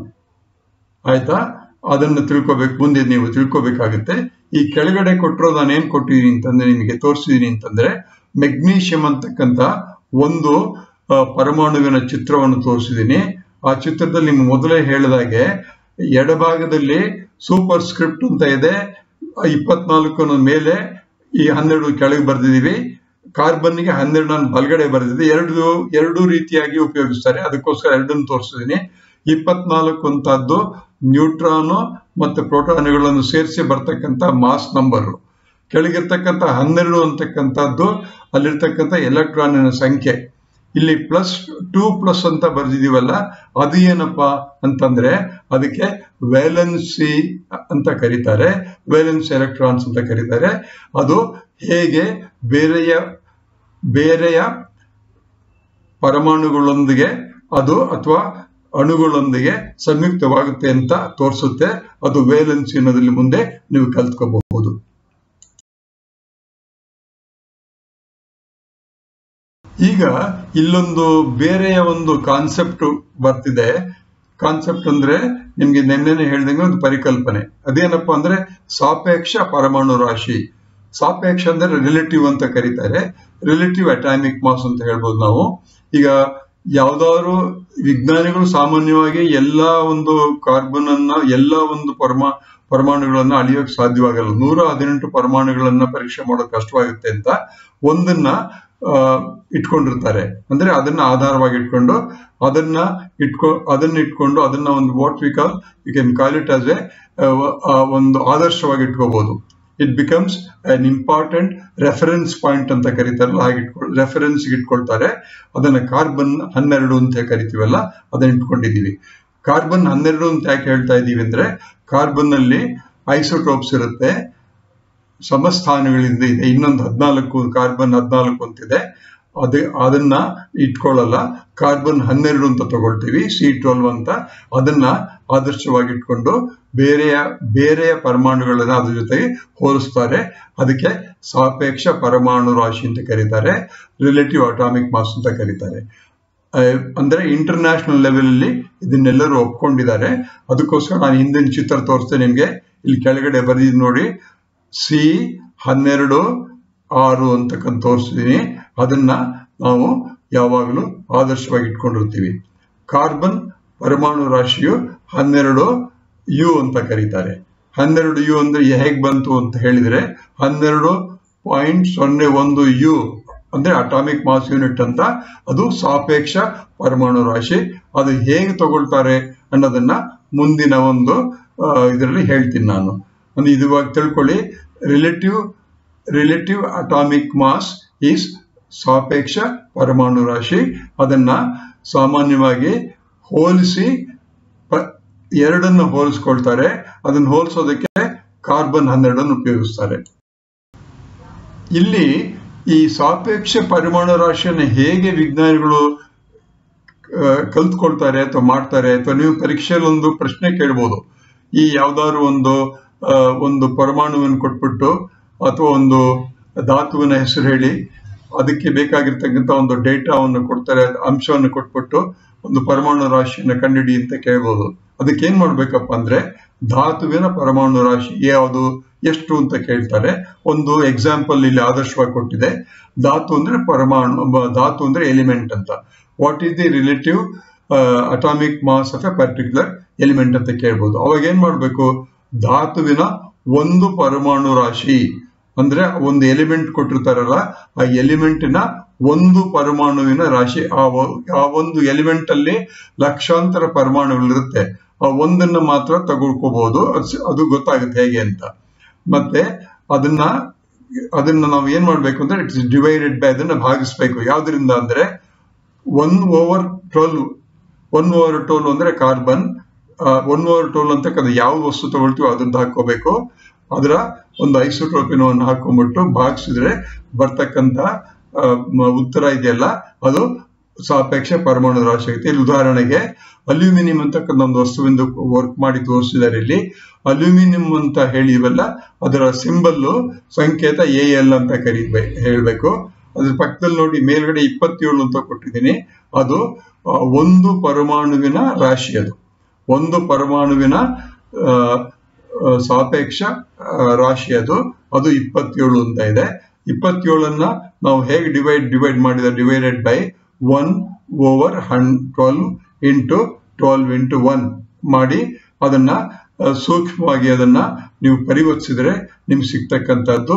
ಆಯ್ತಾ? ಅದನ್ನು ತಿಳ್ಕೊಬೇಕು, ಮುಂದೆ ನೀವು ತಿಳ್ಕೊಬೇಕಾಗುತ್ತೆ. ಈ ಕೆಳಗಡೆ ಕೊಟ್ಟಿರೋ ನಾನು ಏನ್ ಕೊಟ್ಟಿದ್ದೀನಿ ಅಂತಂದ್ರೆ, ನಿಮಗೆ ತೋರಿಸಿದೀನಿ ಅಂತಂದ್ರೆ, ಮೆಗ್ನೀಷಿಯಂ ಅಂತಕ್ಕಂಥ ಒಂದು ಪರಮಾಣುವಿನ ಚಿತ್ರವನ್ನು ತೋರಿಸಿದ್ದೀನಿ. ಆ ಚಿತ್ರದಲ್ಲಿ ನಿಮ್ಗೆ ಮೊದಲೇ ಹೇಳಿದಾಗೆ ಎಡಭಾಗದಲ್ಲಿ ಸೂಪರ್ ಸ್ಕ್ರಿಪ್ಟ್ ಅಂತ ಇದೆ, 24 ಮೇಲೆ ಈ 12 ಕೆಳಗೆ ಬರ್ದಿದೀವಿ. ಕಾರ್ಬನ್ಗೆ 12 ನಾನು ಬಲಗಡೆ ಬರೆದಿದೆ. ಎರಡು ರೀತಿಯಾಗಿ ಉಪಯೋಗಿಸ್ತಾರೆ, ಅದಕ್ಕೋಸ್ಕರ ಎರಡನ್ನು ತೋರಿಸಿದೀನಿ. 24 ಅಂತದ್ದು ನ್ಯೂಟ್ರಾನು ಮತ್ತು ಪ್ರೋಟಾನುಗಳನ್ನು ಸೇರಿಸಿ ಬರ್ತಕ್ಕಂಥ ಮಾಸ್ ನಂಬರ್. ಕೆಳಗಿರ್ತಕ್ಕಂಥ 12 ಅಂತಕ್ಕಂಥದ್ದು ಅಲ್ಲಿರ್ತಕ್ಕಂಥ ಎಲೆಕ್ಟ್ರಾನಿನ ಸಂಖ್ಯೆ. ಇಲ್ಲಿ +2+ ಅಂತ ಬರ್ದಿದೀವಲ್ಲ, ಅದು ಏನಪ್ಪಾ ಅಂತಂದ್ರೆ ಅದಕ್ಕೆ ವೇಲೆನ್ಸಿ ಅಂತ ಕರೀತಾರೆ, ವೇಲೆನ್ಸ್ ಎಲೆಕ್ಟ್ರಾನ್ಸ್ ಅಂತ ಕರೀತಾರೆ. ಅದು ಹೇಗೆ ಬೇರೆಯ ಪರಮಾಣುಗಳೊಂದಿಗೆ ಅದು ಅಥವಾ ಅಣುಗಳೊಂದಿಗೆ ಸಂಯುಕ್ತವಾಗುತ್ತೆ ಅಂತ ತೋರಿಸುತ್ತೆ. ಅದು ವೇಲೆನ್ಸಿ ಅನ್ನೋದ್ರಲ್ಲಿ ಮುಂದೆ ನೀವು ಕಲ್ತ್ಕೋಬಹುದು. ಈಗ ಇಲ್ಲೊಂದು ಬೇರೆಯ ಒಂದು ಕಾನ್ಸೆಪ್ಟ್ ಬರ್ತಿದೆ. ಕಾನ್ಸೆಪ್ಟ್ ಅಂದ್ರೆ ನಿಮ್ಗೆ ನೆನ್ನೆನೆ ಹೇಳ್ದಂಗೆ ಒಂದು ಪರಿಕಲ್ಪನೆ. ಅದೇನಪ್ಪಾ ಅಂದ್ರೆ ಸಾಪೇಕ್ಷ ಪರಮಾಣು ರಾಶಿ. ಸಾಪೇಕ್ಷ ಅಂದ್ರೆ ರಿಲೇಟಿವ್ ಅಂತ ಕರೀತಾರೆ, ರಿಲೇಟಿವ್ ಅಟಾಮಿಕ್ ಮಾಸ್ ಅಂತ ಹೇಳ್ಬೋದು ನಾವು. ಈಗ ಯಾವ್ದಾದ್ರು ವಿಜ್ಞಾನಿಗಳು ಸಾಮಾನ್ಯವಾಗಿ ಎಲ್ಲಾ ಒಂದು ಕಾರ್ಬನ್ ಅನ್ನ, ಎಲ್ಲಾ ಒಂದು ಪರಮಾಣುಗಳನ್ನ ಅಳಿಯೋಕೆ ಸಾಧ್ಯವಾಗಲ್ಲ. 118 ಪರಮಾಣುಗಳನ್ನ ಪರೀಕ್ಷೆ ಮಾಡೋಕೆ ಕಷ್ಟವಾಗುತ್ತೆ ಅಂತ ಒಂದನ್ನ ಇಟ್ಕೊಂಡಿರ್ತಾರೆ. ಅಂದ್ರೆ ಅದನ್ನ ಆಧಾರವಾಗಿ ಇಟ್ಕೊಂಡು ಅದನ್ನ ಒಂದು what we call, you can call it as ಒಂದು ಆದರ್ಶವಾಗಿ ಇಟ್ಕೋಬಹುದು. It becomes an important reference point ಅಂತ ಕರೀತಾರಲ್ಲ, ಹಾಗೆ ರೆಫರೆನ್ಸ್ ಇಟ್ಕೊಳ್ತಾರೆ. ಅದನ್ನ ಕಾರ್ಬನ್ 12 ಅಂತ ಕರಿತೀವಲ್ಲ, ಅದನ್ನ ಇಟ್ಕೊಂಡಿದೀವಿ. ಕಾರ್ಬನ್ 12 ಅಂತ ಯಾಕೆ ಹೇಳ್ತಾ ಇದೀವಿ ಅಂದ್ರೆ, ಕಾರ್ಬನ್ ನಲ್ಲಿ ಐಸೋಟೋಪ್ಸ್ ಇರುತ್ತೆ, ಸಮಸ್ಥಾನಗಳಿಂದ ಇದೆ. ಇನ್ನೊಂದು 14 ಕಾರ್ಬನ್ 14 ಅಂತಿದೆ, ಅದನ್ನ ಇಟ್ಕೊಳ್ಳಲ್ಲ. ಕಾರ್ಬನ್ 12 ಅಂತ ತಗೊಳ್ತೀವಿ, C12 ಅಂತ. ಅದನ್ನ ಆದರ್ಶವಾಗಿ ಇಟ್ಕೊಂಡು ಬೇರೆಯ ಪರಮಾಣುಗಳನ್ನ ಅದ್ರ ಜೊತೆಗೆ ಹೋಲಿಸ್ತಾರೆ. ಅದಕ್ಕೆ ಸಾಪೇಕ್ಷ ಪರಮಾಣು ರಾಶಿ ಅಂತ ಕರೀತಾರೆ, ರಿಲೇಟಿವ್ ಅಟಾಮಿಕ್ ಮಾಸ್ ಅಂತ ಕರೀತಾರೆ. ಅಂದ್ರೆ ಇಂಟರ್ನ್ಯಾಷನಲ್ ಲೆವೆಲ್ ಅಲ್ಲಿ ಇದನ್ನೆಲ್ಲರೂ ಒಪ್ಕೊಂಡಿದ್ದಾರೆ. ಅದಕ್ಕೋಸ್ಕರ ನಾನು ಹಿಂದಿನ ಚಿತ್ರ ತೋರಿಸ್ತೇನೆ ನಿಮ್ಗೆ. ಇಲ್ಲಿ ಕೆಳಗಡೆ ಬರೆದಿದ್ದು ನೋಡಿ, C12(6) ಅಂತಕ್ಕಂಥ ತೋರಿಸಿದೀನಿ. ಅದನ್ನ ನಾವು ಯಾವಾಗಲೂ ಆದರ್ಶವಾಗಿ ಇಟ್ಕೊಂಡಿರ್ತೀವಿ. ಕಾರ್ಬನ್ ಪರಮಾಣು ರಾಶಿಯು 12U ಅಂತ ಕರೀತಾರೆ. 12U ಅಂದ್ರೆ ಹೇಗ್ ಬಂತು ಅಂತ ಹೇಳಿದ್ರೆ, 12.01U ಅಂದ್ರೆ ಅಟಾಮಿಕ್ ಮಾಸ್ ಯೂನಿಟ್ ಅಂತ. ಅದು ಸಾಪೇಕ್ಷ ಪರಮಾಣು ರಾಶಿ. ಅದು ಹೇಗೆ ತಗೊಳ್ತಾರೆ ಅನ್ನೋದನ್ನ ಮುಂದಿನ ಒಂದು ಇದರಲ್ಲಿ ಹೇಳ್ತೀನಿ ನಾನು. ಇದುವಾಗಿ ತಿಳ್ಕೊಳ್ಳಿ. ರಿಲೇಟಿವ್ ಅಟಾಮಿಕ್ ಮಾಸ್ ಈಸ್ ಸಾಪೇಕ್ಷ ಪರಮಾಣು ರಾಶಿ. ಅದನ್ನ ಸಾಮಾನ್ಯವಾಗಿ ಹೋಲಿಸಿ ಎರಡನ್ನ ಹೋಲಿಸ್ಕೊಳ್ತಾರೆ. ಅದನ್ನ ಹೋಲಿಸೋದಕ್ಕೆ ಕಾರ್ಬನ್ 12 ಉಪಯೋಗಿಸ್ತಾರೆ. ಇಲ್ಲಿ ಈ ಸಾಪೇಕ್ಷ ಪರಮಾಣು ರಾಶಿಯನ್ನು ಹೇಗೆ ವಿಜ್ಞಾನಿಗಳು ಕಲ್ತ್ಕೊಳ್ತಾರೆ ಅಥವಾ ಮಾಡ್ತಾರೆ, ಅಥವಾ ನೀವು ಪರೀಕ್ಷೆಯಲ್ಲಿ ಒಂದು ಪ್ರಶ್ನೆ ಕೇಳ್ಬೋದು. ಈ ಯಾವ್ದಾದ್ರು ಒಂದು ಪರಮಾಣುವನ್ನು ಕೊಟ್ಬಿಟ್ಟು ಅಥವಾ ಒಂದು ಧಾತುವಿನ ಹೆಸರು ಹೇಳಿ ಅದಕ್ಕೆ ಬೇಕಾಗಿರ್ತಕ್ಕಂಥ ಒಂದು ಡೇಟಾವನ್ನು ಕೊಡ್ತಾರೆ, ಅಂಶವನ್ನು ಕೊಟ್ಬಿಟ್ಟು ಒಂದು ಪರಮಾಣು ರಾಶಿಯನ್ನು ಕಂಡುಹಿಡಿ ಅಂತ ಕೇಳ್ಬೋದು. ಅದಕ್ಕೆ ಏನ್ ಮಾಡ್ಬೇಕಪ್ಪ ಅಂದ್ರೆ ಧಾತುವಿನ ಪರಮಾಣು ರಾಶಿ ಯಾವುದು, ಎಷ್ಟು ಅಂತ ಕೇಳ್ತಾರೆ. ಒಂದು ಎಕ್ಸಾಂಪಲ್ ಇಲ್ಲಿ ಆದರ್ಶವಾಗಿ ಕೊಟ್ಟಿದೆ. ಧಾತು ಅಂದ್ರೆ ಪರಮಾಣು, ಧಾತು ಅಂದ್ರೆ ಎಲಿಮೆಂಟ್ ಅಂತ. What is the relative atomic mass of a particular element ಅಂತ ಕೇಳ್ಬೋದು. ಅವಾಗ ಏನ್ ಮಾಡ್ಬೇಕು, ಧಾತುವಿನ ಒಂದು ಪರಮಾಣು ರಾಶಿ ಅಂದ್ರೆ ಒಂದು ಎಲಿಮೆಂಟ್ ಕೊಟ್ಟಿರ್ತಾರಲ್ಲ, ಆ ಎಲಿಮೆಂಟಿನ ಒಂದು ಪರಮಾಣುವಿನ ರಾಶಿ. ಆ ಒಂದು ಎಲಿಮೆಂಟ್ ಅಲ್ಲಿ ಲಕ್ಷಾಂತರ ಪರಮಾಣುಗಳಿರುತ್ತೆ. ಆ ಒಂದನ್ನ ಮಾತ್ರ ತಗೊಳ್ಕೋಬಹುದು. ಅದು ಗೊತ್ತಾಗುತ್ತೆ ಹೇಗೆ ಅಂತ. ಮತ್ತೆ ಅದನ್ನ ನಾವು ಏನ್ ಮಾಡ್ಬೇಕು ಅಂದ್ರೆ ಇಟ್ಸ್ ಡಿವೈಡೆಡ್ ಬೈ, ಅದನ್ನ ಭಾಗಿಸ್ಬೇಕು. ಯಾವ್ದ್ರಿಂದ ಅಂದ್ರೆ 1/12 ಅಂದ್ರೆ ಕಾರ್ಬನ್. 1/12 ಅಂತಕ್ಕಂಥ ಯಾವ ವಸ್ತು ತಗೊಳ್ತೀವೋ ಅದನ್ನ ಹಾಕೋಬೇಕು. ಅದರ ಒಂದು ಐಸೋಟೋಪಿನವನ್ನು ಹಾಕೊಂಡ್ಬಿಟ್ಟು ಭಾಗಿಸಿದ್ರೆ ಬರ್ತಕ್ಕಂಥ ಉತ್ತರ ಇದೆಯಲ್ಲ, ಅದು ಸಾಪೇಕ್ಷ ಪರಮಾಣು ರಾಶಿ ಆಗುತ್ತೆ. ಇಲ್ಲಿ ಉದಾಹರಣೆಗೆ ಅಲ್ಯೂಮಿನಿಯಂ ಅಂತಕ್ಕಂಥ ಒಂದು ವಸ್ತುವಿಂದ ವರ್ಕ್ ಮಾಡಿ ತೋರಿಸಿದ್ದಾರೆ. ಇಲ್ಲಿ ಅಲ್ಯೂಮಿನಿಯಂ ಅಂತ ಹೇಳಿವಲ್ಲ, ಅದರ ಸಿಂಬಲ್ ಸಂಕೇತ AL ಅಂತ ಹೇಳ್ಬೇಕು. ಅದ್ರ ಪಕ್ಕದಲ್ಲಿ ನೋಡಿ ಮೇಲ್ಗಡೆ 27 ಅಂತ ಕೊಟ್ಟಿದ್ದೀನಿ. ಅದು ಒಂದು ಪರಮಾಣುವಿನ ರಾಶಿ. ಅದು ಒಂದು ಪರಮಾಣುವಿನ ಸಾಪೇಕ್ಷ ರಾಶಿ. ಅದು 27 ಅಂತ ಇದೆ. 27ಅನ್ನ ನಾವು ಹೇಗೆ ಡಿವೈಡ್ ಮಾಡಿದ, ಡಿವೈಡೆಡ್ ಬೈ 1/12 ಇಂಟು 12 ಇಂಟು 1 ಮಾಡಿ ಅದನ್ನ ಸೂಕ್ಷ್ಮವಾಗಿ ಅದನ್ನ ನೀವು ಪರಿವರ್ತಿಸಿದ್ರೆ ನಿಮ್ಗೆ ಸಿಗ್ತಕ್ಕಂಥದ್ದು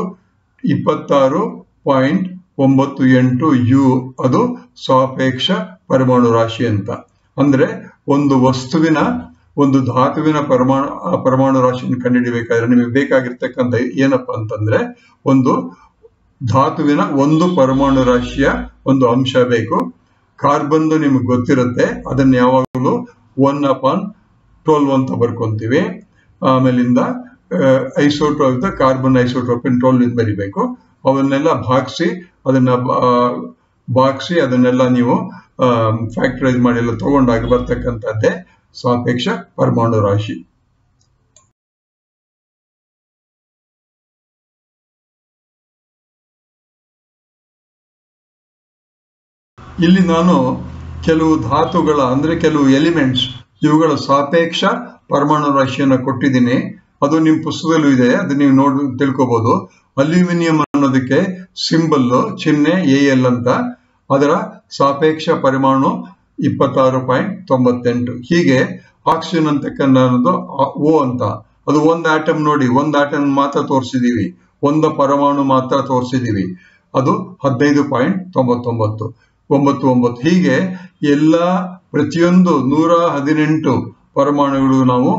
26.98 U. ಅದು ಸಾಪೇಕ್ಷ ಪರಮಾಣು ರಾಶಿ ಅಂತ. ಅಂದ್ರೆ ಒಂದು ವಸ್ತುವಿನ, ಒಂದು ಧಾತುವಿನ ಪರಮಾಣು ರಾಶಿಯನ್ನು ಕಂಡುಹಿಡಿಬೇಕಾದ್ರೆ ನಿಮಗೆ ಬೇಕಾಗಿರ್ತಕ್ಕಂಥ ಏನಪ್ಪಾ ಅಂತಂದ್ರೆ ಒಂದು ಧಾತುವಿನ ಒಂದು ಪರಮಾಣು ರಾಶಿಯ ಒಂದು ಅಂಶ ಬೇಕು. ಕಾರ್ಬನ್ ನಿಮ್ಗೆ ಗೊತ್ತಿರುತ್ತೆ, ಅದನ್ನ ಯಾವಾಗಲೂ 1/12 ಅಂತ ಬರ್ಕೊಂತೀವಿ. ಆಮೇಲಿಂದ ಐಸೋಟೋಪ್, ಕಾರ್ಬನ್ ಐಸೋಟೋಪಿನ್ 12 ಬರಿಬೇಕು. ಅವನ್ನೆಲ್ಲ ಭಾಗಿಸಿ ಅದನ್ನೆಲ್ಲ ನೀವು ಫ್ಯಾಕ್ಟರೈಸ್ ಮಾಡಿ ಎಲ್ಲ ತಗೊಂಡಾಗ ಬರ್ತಕ್ಕಂಥದ್ದೇ ಸಾಪೇಕ್ಷ ಪರಮಾಣು ರಾಶಿ. ಇಲ್ಲಿ ನಾನು ಕೆಲವು ಧಾತುಗಳ ಅಂದ್ರೆ ಕೆಲವು ಎಲಿಮೆಂಟ್ಸ್, ಇವುಗಳ ಸಾಪೇಕ್ಷ ಪರಮಾಣು ರಾಶಿಯನ್ನು ಕೊಟ್ಟಿದ್ದೀನಿ. ಅದು ನಿಮ್ಮ ಪುಸ್ತಕದಲ್ಲೂ ಇದೆ, ಅದು ನೀವು ತಿಳ್ಕೋಬಹುದು. ಅಲ್ಯೂಮಿನಿಯಂ ಅನ್ನೋದಕ್ಕೆ ಸಿಂಬಲ್ ಚಿಹ್ನೆ AL ಅಂತ. ಅದರ ಸಾಪೇಕ್ಷ ಪರಮಾಣು 26.98. ಹೀಗೆ ಆಕ್ಸಿಜನ್ ಅಂತಕ್ಕನ್ನೋದು O ಅಂತ. ಅದು ಒಂದು ಆಟಮ್ ನೋಡಿ, ಒಂದು ಆಟಮ್ ಮಾತ್ರ ತೋರಿಸಿದೀವಿ, ಒಂದು ಪರಮಾಣು ಮಾತ್ರ ತೋರಿಸಿದೀವಿ. ಅದು 15.99. ಹೀಗೆ ಪ್ರತಿಯೊಂದು 118 ಪರಮಾಣುಗಳು ನಾವು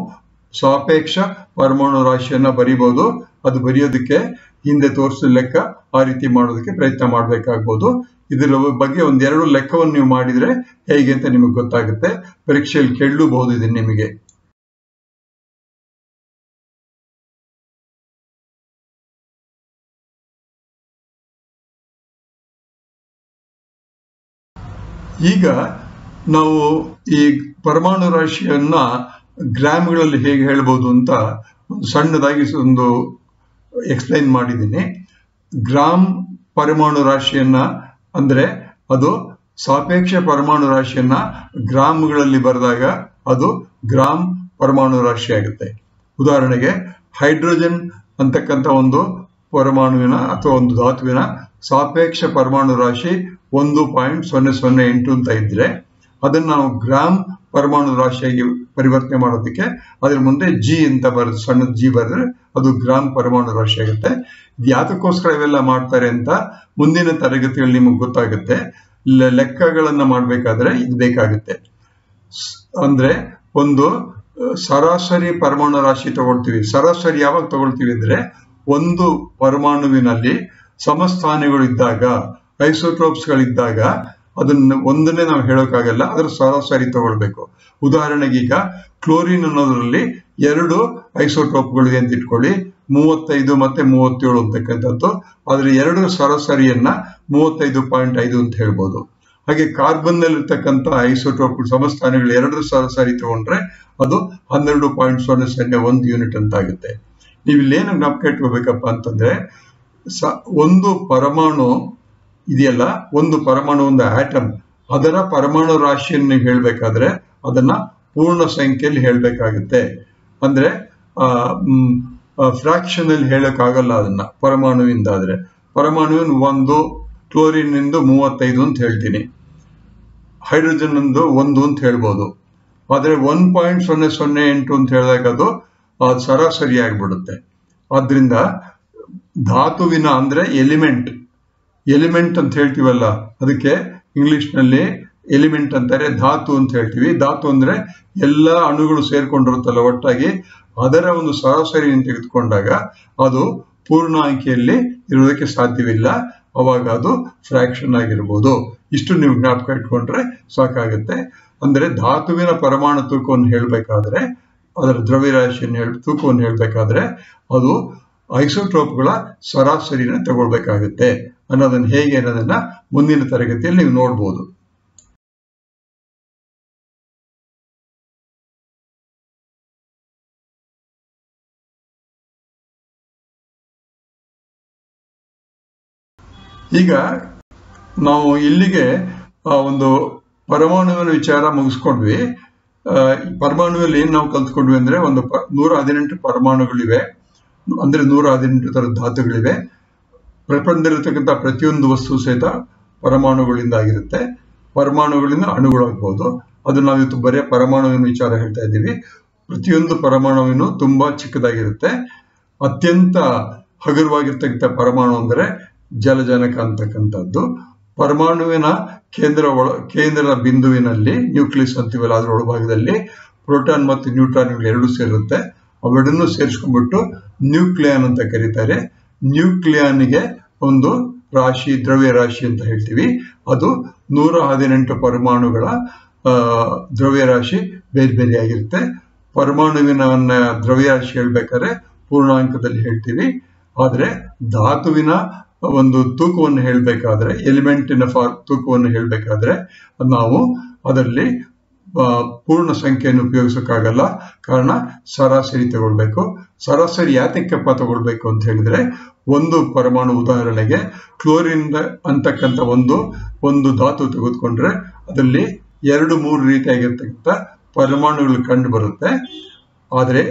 ಸಾಪೇಕ್ಷ ಪರಮಾಣು ರಾಶಿಯನ್ನ ಬರೀಬಹುದು. ಅದು ಬರೆಯೋದಕ್ಕೆ ಹಿಂದೆ ತೋರಿಸಿದ ಲೆಕ್ಕ ಆ ರೀತಿ ಮಾಡೋದಕ್ಕೆ ಪ್ರಯತ್ನ ಮಾಡಬೇಕಾಗ್ಬೋದು. ಇದರ ಬಗ್ಗೆ ಒಂದೆರಡು ಲೆಕ್ಕವನ್ನು ನೀವು ಮಾಡಿದ್ರೆ ಹೇಗೆ ಅಂತ ನಿಮಗೆ ಗೊತ್ತಾಗುತ್ತೆ. ಪರೀಕ್ಷೆಯಲ್ಲಿ ಕೇಳಲೂಬಹುದು ಇದನ್ನು ನಿಮಗೆ. ಈಗ ನಾವು ಈ ಪರಮಾಣು ರಾಶಿಯನ್ನ ಗ್ರಾಮ್ಗಳಲ್ಲಿ ಹೇಗೆ ಹೇಳ್ಬೋದು ಅಂತ ಸಣ್ಣದಾಗಿ ಒಂದು ಎಕ್ಸ್ಪ್ಲೈನ್ ಮಾಡಿದ್ದೀನಿ. ಗ್ರಾಮ್ ಪರಮಾಣು ರಾಶಿಯನ್ನ ಅಂದ್ರೆ ಅದು ಸಾಪೇಕ್ಷ ಪರಮಾಣು ರಾಶಿಯನ್ನ ಗ್ರಾಮ್ಗಳಲ್ಲಿ ಬರೆದಾಗ ಅದು ಗ್ರಾಮ್ ಪರಮಾಣು ರಾಶಿ ಆಗುತ್ತೆ. ಉದಾಹರಣೆಗೆ ಹೈಡ್ರೋಜನ್ ಅಂತಕ್ಕಂಥ ಒಂದು ಪರಮಾಣುವಿನ ಅಥವಾ ಒಂದು ಧಾತುವಿನ ಸಾಪೇಕ್ಷ ಪರಮಾಣು ರಾಶಿ 1.008 ಅಂತ ಇದ್ರೆ ಅದನ್ನ ನಾವು ಗ್ರಾಮ್ ಪರಮಾಣು ರಾಶಿಯಾಗಿ ಪರಿವರ್ತನೆ ಮಾಡೋದಕ್ಕೆ ಅದ್ರ ಮುಂದೆ G ಅಂತ ಸಣ್ಣ G ಬರೆದ್ರೆ ಅದು ಗ್ರಾಮ್ ಪರಮಾಣು ರಾಶಿ ಆಗುತ್ತೆ. ಯಾತಕ್ಕೋಸ್ಕರ ಇವೆಲ್ಲ ಮಾಡ್ತಾರೆ ಅಂತ ಮುಂದಿನ ತರಗತಿಯಲ್ಲಿ ನಿಮಗೆ ಗೊತ್ತಾಗುತ್ತೆ. ಲೆಕ್ಕಗಳನ್ನ ಮಾಡ್ಬೇಕಾದ್ರೆ ಇದು ಬೇಕಾಗುತ್ತೆ. ಅಂದ್ರೆ ಒಂದು ಸರಾಸರಿ ಪರಮಾಣು ರಾಶಿ ತಗೊಳ್ತೀವಿ. ಸರಾಸರಿ ಯಾವಾಗ ತಗೊಳ್ತೀವಿ ಅಂದ್ರೆ ಒಂದು ಪರಮಾಣುವಿನಲ್ಲಿ ಸಮಸ್ಥಾನಿಗಳು ಇದ್ದಾಗ, ಐಸೋಟೋಪ್ಸ್ ಗಳಿದ್ದಾಗ ಅದನ್ನ ಒಂದನ್ನೇ ನಾವು ಹೇಳೋಕ್ಕಾಗಲ್ಲ, ಅದರ ಸರಾಸರಿ ತಗೊಳ್ಬೇಕು. ಉದಾಹರಣೆಗೆ ಈಗ ಕ್ಲೋರಿನ್ ಅನ್ನೋದ್ರಲ್ಲಿ 2 ಐಸೋಟೋಪ್ಗಳಿದೆ ಅಂತ ಇಟ್ಕೊಳ್ಳಿ. 35 ಮತ್ತೆ 37 ಅಂತಕ್ಕಂಥದ್ದು. ಆದ್ರೆ ಎರಡರ ಸರಾಸರಿಯನ್ನ 35.5 ಅಂತ ಹೇಳ್ಬೋದು. ಹಾಗೆ ಕಾರ್ಬನ್ ನಲ್ಲಿರ್ತಕ್ಕಂಥ ಐಸೋಟೋಪ್ ಸಮಸ್ಥಾನಗಳು ಎರಡರ ಸರಾಸರಿ ತಗೊಂಡ್ರೆ ಅದು 12.001 ಯೂನಿಟ್ ಅಂತ ಆಗುತ್ತೆ. ನೀವು ಇಲ್ಲೇನು ಜ್ಞಾಪಕ ಇಟ್ಕೋಬೇಕಪ್ಪ ಅಂತಂದ್ರೆ ಒಂದು ಪರಮಾಣು ಇದೆಯಲ್ಲ, ಒಂದು ಪರಮಾಣು, ಒಂದು ಆಟಮ್, ಅದರ ಪರಮಾಣು ರಾಶಿಯನ್ನು ಹೇಳ್ಬೇಕಾದ್ರೆ ಅದನ್ನ ಪೂರ್ಣ ಸಂಖ್ಯೆಯಲ್ಲಿ ಹೇಳ್ಬೇಕಾಗುತ್ತೆ. ಅಂದ್ರೆ ಫ್ರಾಕ್ಷನ್ ಅಲ್ಲಿ ಹೇಳಕ್ಕಾಗಲ್ಲ ಅದನ್ನ ಪರಮಾಣುವಿಂದ. ಆದ್ರೆ ಪರಮಾಣುವಿನ 1, ಕ್ಲೋರಿನ್ ಇಂದು 35 ಅಂತ ಹೇಳ್ತೀನಿ, ಹೈಡ್ರೋಜನ್ ಇಂದು 1 ಅಂತ ಹೇಳ್ಬೋದು. ಆದ್ರೆ 1.008 ಅಂತ ಹೇಳಿದಾಗ ಅದು ಸರಾಸರಿ ಆಗ್ಬಿಡುತ್ತೆ. ಆದ್ರಿಂದ ಧಾತುವಿನ ಅಂದ್ರೆ ಎಲಿಮೆಂಟ್ ಅಂತ ಹೇಳ್ತೀವಲ್ಲ, ಅದಕ್ಕೆ ಇಂಗ್ಲಿಷ್ ನಲ್ಲಿ ಎಲಿಮೆಂಟ್ ಅಂತಾರೆ, ಧಾತು ಅಂತ ಹೇಳ್ತೀವಿ. ಧಾತು ಅಂದ್ರೆ ಎಲ್ಲಾ ಅಣುಗಳು ಸೇರ್ಕೊಂಡಿರುತ್ತಲ್ಲ ಒಟ್ಟಾಗಿ, ಅದರ ಒಂದು ಸರಾಸರಿಯನ್ನು ತೆಗೆದುಕೊಂಡಾಗ ಅದು ಪೂರ್ಣ ಅಂಕಿಯಲ್ಲಿ ಇರೋದಕ್ಕೆ ಸಾಧ್ಯವಿಲ್ಲ, ಅವಾಗ ಅದು ಫ್ರಾಕ್ಷನ್ ಆಗಿರ್ಬೋದು. ಇಷ್ಟು ನೀವು ಜ್ಞಾಪಕ ಇಟ್ಕೊಂಡ್ರೆ ಸಾಕಾಗುತ್ತೆ. ಅಂದ್ರೆ ಧಾತುವಿನ ಪರಮಾಣು ತೂಕವನ್ನು ಹೇಳ್ಬೇಕಾದ್ರೆ, ಅದರ ದ್ರವ್ಯರಾಶಿಯನ್ನು ತೂಕವನ್ನು ಹೇಳ್ಬೇಕಾದ್ರೆ ಅದು ಐಸೋಟೋಪ್ಗಳ ಸರಾಸರಿನ ತಗೊಳ್ಬೇಕಾಗುತ್ತೆ ಅನ್ನೋದನ್ನ ಹೇಗೆ ಅನ್ನೋದನ್ನ ಮುಂದಿನ ತರಗತಿಯಲ್ಲಿ ನೀವು ನೋಡ್ಬೋದು. ಈಗ ನಾವು ಇಲ್ಲಿಗೆ ಒಂದು ಪರಮಾಣುವಿನ ವಿಚಾರ ಮುಗಿಸ್ಕೊಂಡ್ವಿ. ಪರಮಾಣುವಿನಲ್ಲಿ ಏನ್ ನಾವು ಕಲ್ತ್ಕೊಂಡ್ವಿ ಅಂದ್ರೆ 118 ಪರಮಾಣುಗಳಿವೆ, ಅಂದ್ರೆ 118 ತರದ ಧಾತುಗಳಿವೆ. ಪ್ರಪಂಚದಲ್ಲಿರ್ತಕ್ಕಂಥ ಪ್ರತಿಯೊಂದು ವಸ್ತು ಸಹಿತ ಪರಮಾಣುಗಳಿಂದ ಆಗಿರುತ್ತೆ. ಪರಮಾಣುಗಳಿಂದ ಅಣುಗಳಾಗ್ಬೋದು. ಅದು ನಾವಿವತ್ತು ಬರೀ ಪರಮಾಣುವಿನ ವಿಚಾರ ಹೇಳ್ತಾ ಇದ್ದೀವಿ. ಪ್ರತಿಯೊಂದು ಪರಮಾಣುವಿನ ತುಂಬಾ ಚಿಕ್ಕದಾಗಿರುತ್ತೆ. ಅತ್ಯಂತ ಹಗುರವಾಗಿರ್ತಕ್ಕಂಥ ಪರಮಾಣು ಅಂದ್ರೆ ಜಲಜನಕ ಅಂತಕ್ಕಂಥದ್ದು. ಪರಮಾಣುವಿನ ಕೇಂದ್ರ ಬಿಂದುವಿನಲ್ಲಿ ನ್ಯೂಕ್ಲಿಯಸ್ ಅಂತೀವಲ್ಲ, ಅದರ ಒಳಭಾಗದಲ್ಲಿ ಪ್ರೋಟಾನ್ ಮತ್ತು ನ್ಯೂಟ್ರಾನ್ಗಳು ಎರಡು ಸೇರುತ್ತೆ. ಅವೆರಡನ್ನೂ ಸೇರಿಸ್ಕೊಂಡ್ಬಿಟ್ಟು ನ್ಯೂಕ್ಲಿಯಾನ್ ಅಂತ ಕರೀತಾರೆ. ನ್ಯೂಕ್ಲಿಯಾನ್ಗೆ ಒಂದು ರಾಶಿ, ದ್ರವ್ಯ ರಾಶಿ ಅಂತ ಹೇಳ್ತೀವಿ. ಅದು 118 ಪರಮಾಣುಗಳ ದ್ರವ್ಯ ರಾಶಿ ಬೇರೆ ಬೇರೆ ಆಗಿರುತ್ತೆ. ಪರಮಾಣುವಿನ ದ್ರವ್ಯ ರಾಶಿ ಹೇಳ್ಬೇಕಾದ್ರೆ ಪೂರ್ಣಾಂಕದಲ್ಲಿ ಹೇಳ್ತೀವಿ. ಆದ್ರೆ ಧಾತುವಿನ ಒಂದು ತೂಕವನ್ನು ಹೇಳ್ಬೇಕಾದ್ರೆ, ಎಲಿಮೆಂಟಿನ ತೂಕವನ್ನು ಹೇಳ್ಬೇಕಾದ್ರೆ ನಾವು ಅದರಲ್ಲಿ ಪೂರ್ಣ ಸಂಖ್ಯೆಯನ್ನು ಉಪಯೋಗಿಸೋಕ್ಕಾಗಲ್ಲ. ಕಾರಣ ಸರಾಸರಿ ತಗೊಳ್ಬೇಕು. ಸರಾಸರಿ ಯಾತಕ್ಕಪ್ಪ ತಗೊಳ್ಬೇಕು ಅಂತ ಹೇಳಿದ್ರೆ, ಒಂದು ಪರಮಾಣು, ಉದಾಹರಣೆಗೆ ಕ್ಲೋರಿನ್ ಅಂತಕ್ಕಂಥ ಒಂದು ಧಾತು ತೆಗೆದುಕೊಂಡ್ರೆ ಅದರಲ್ಲಿ 2-3 ರೀತಿಯಾಗಿರ್ತಕ್ಕಂಥ ಪರಮಾಣುಗಳು ಕಂಡು ಬರುತ್ತೆ. ಆದ್ರೆ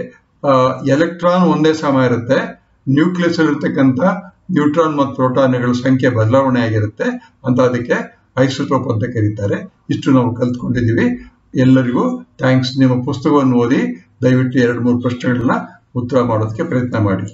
ಎಲೆಕ್ಟ್ರಾನ್ ಒಂದೇ ಸಮ ಇರುತ್ತೆ. ನ್ಯೂಕ್ಲಿಯಸ್ ಇರತಕ್ಕಂಥ ನ್ಯೂಟ್ರಾನ್ ಮತ್ತು ಪ್ರೋಟಾನ್ಗಳ ಸಂಖ್ಯೆ ಬದಲಾವಣೆ ಆಗಿರುತ್ತೆ ಅಂತ ಅದಕ್ಕೆ ಐಸೋಟೋಪ್ ಅಂತ ಕರೀತಾರೆ. ಇಷ್ಟು ನಾವು ಕಲ್ತ್ಕೊಂಡಿದ್ದೀವಿ. ಎಲ್ಲರಿಗೂ ಥ್ಯಾಂಕ್ಸ್. ನಿಮ್ಮ ಪುಸ್ತಕವನ್ನು ಓದಿ ದಯವಿಟ್ಟು 2-3 ಪ್ರಶ್ನೆಗಳನ್ನ ಉತ್ತರ ಮಾಡೋದಕ್ಕೆ ಪ್ರಯತ್ನ ಮಾಡಿ.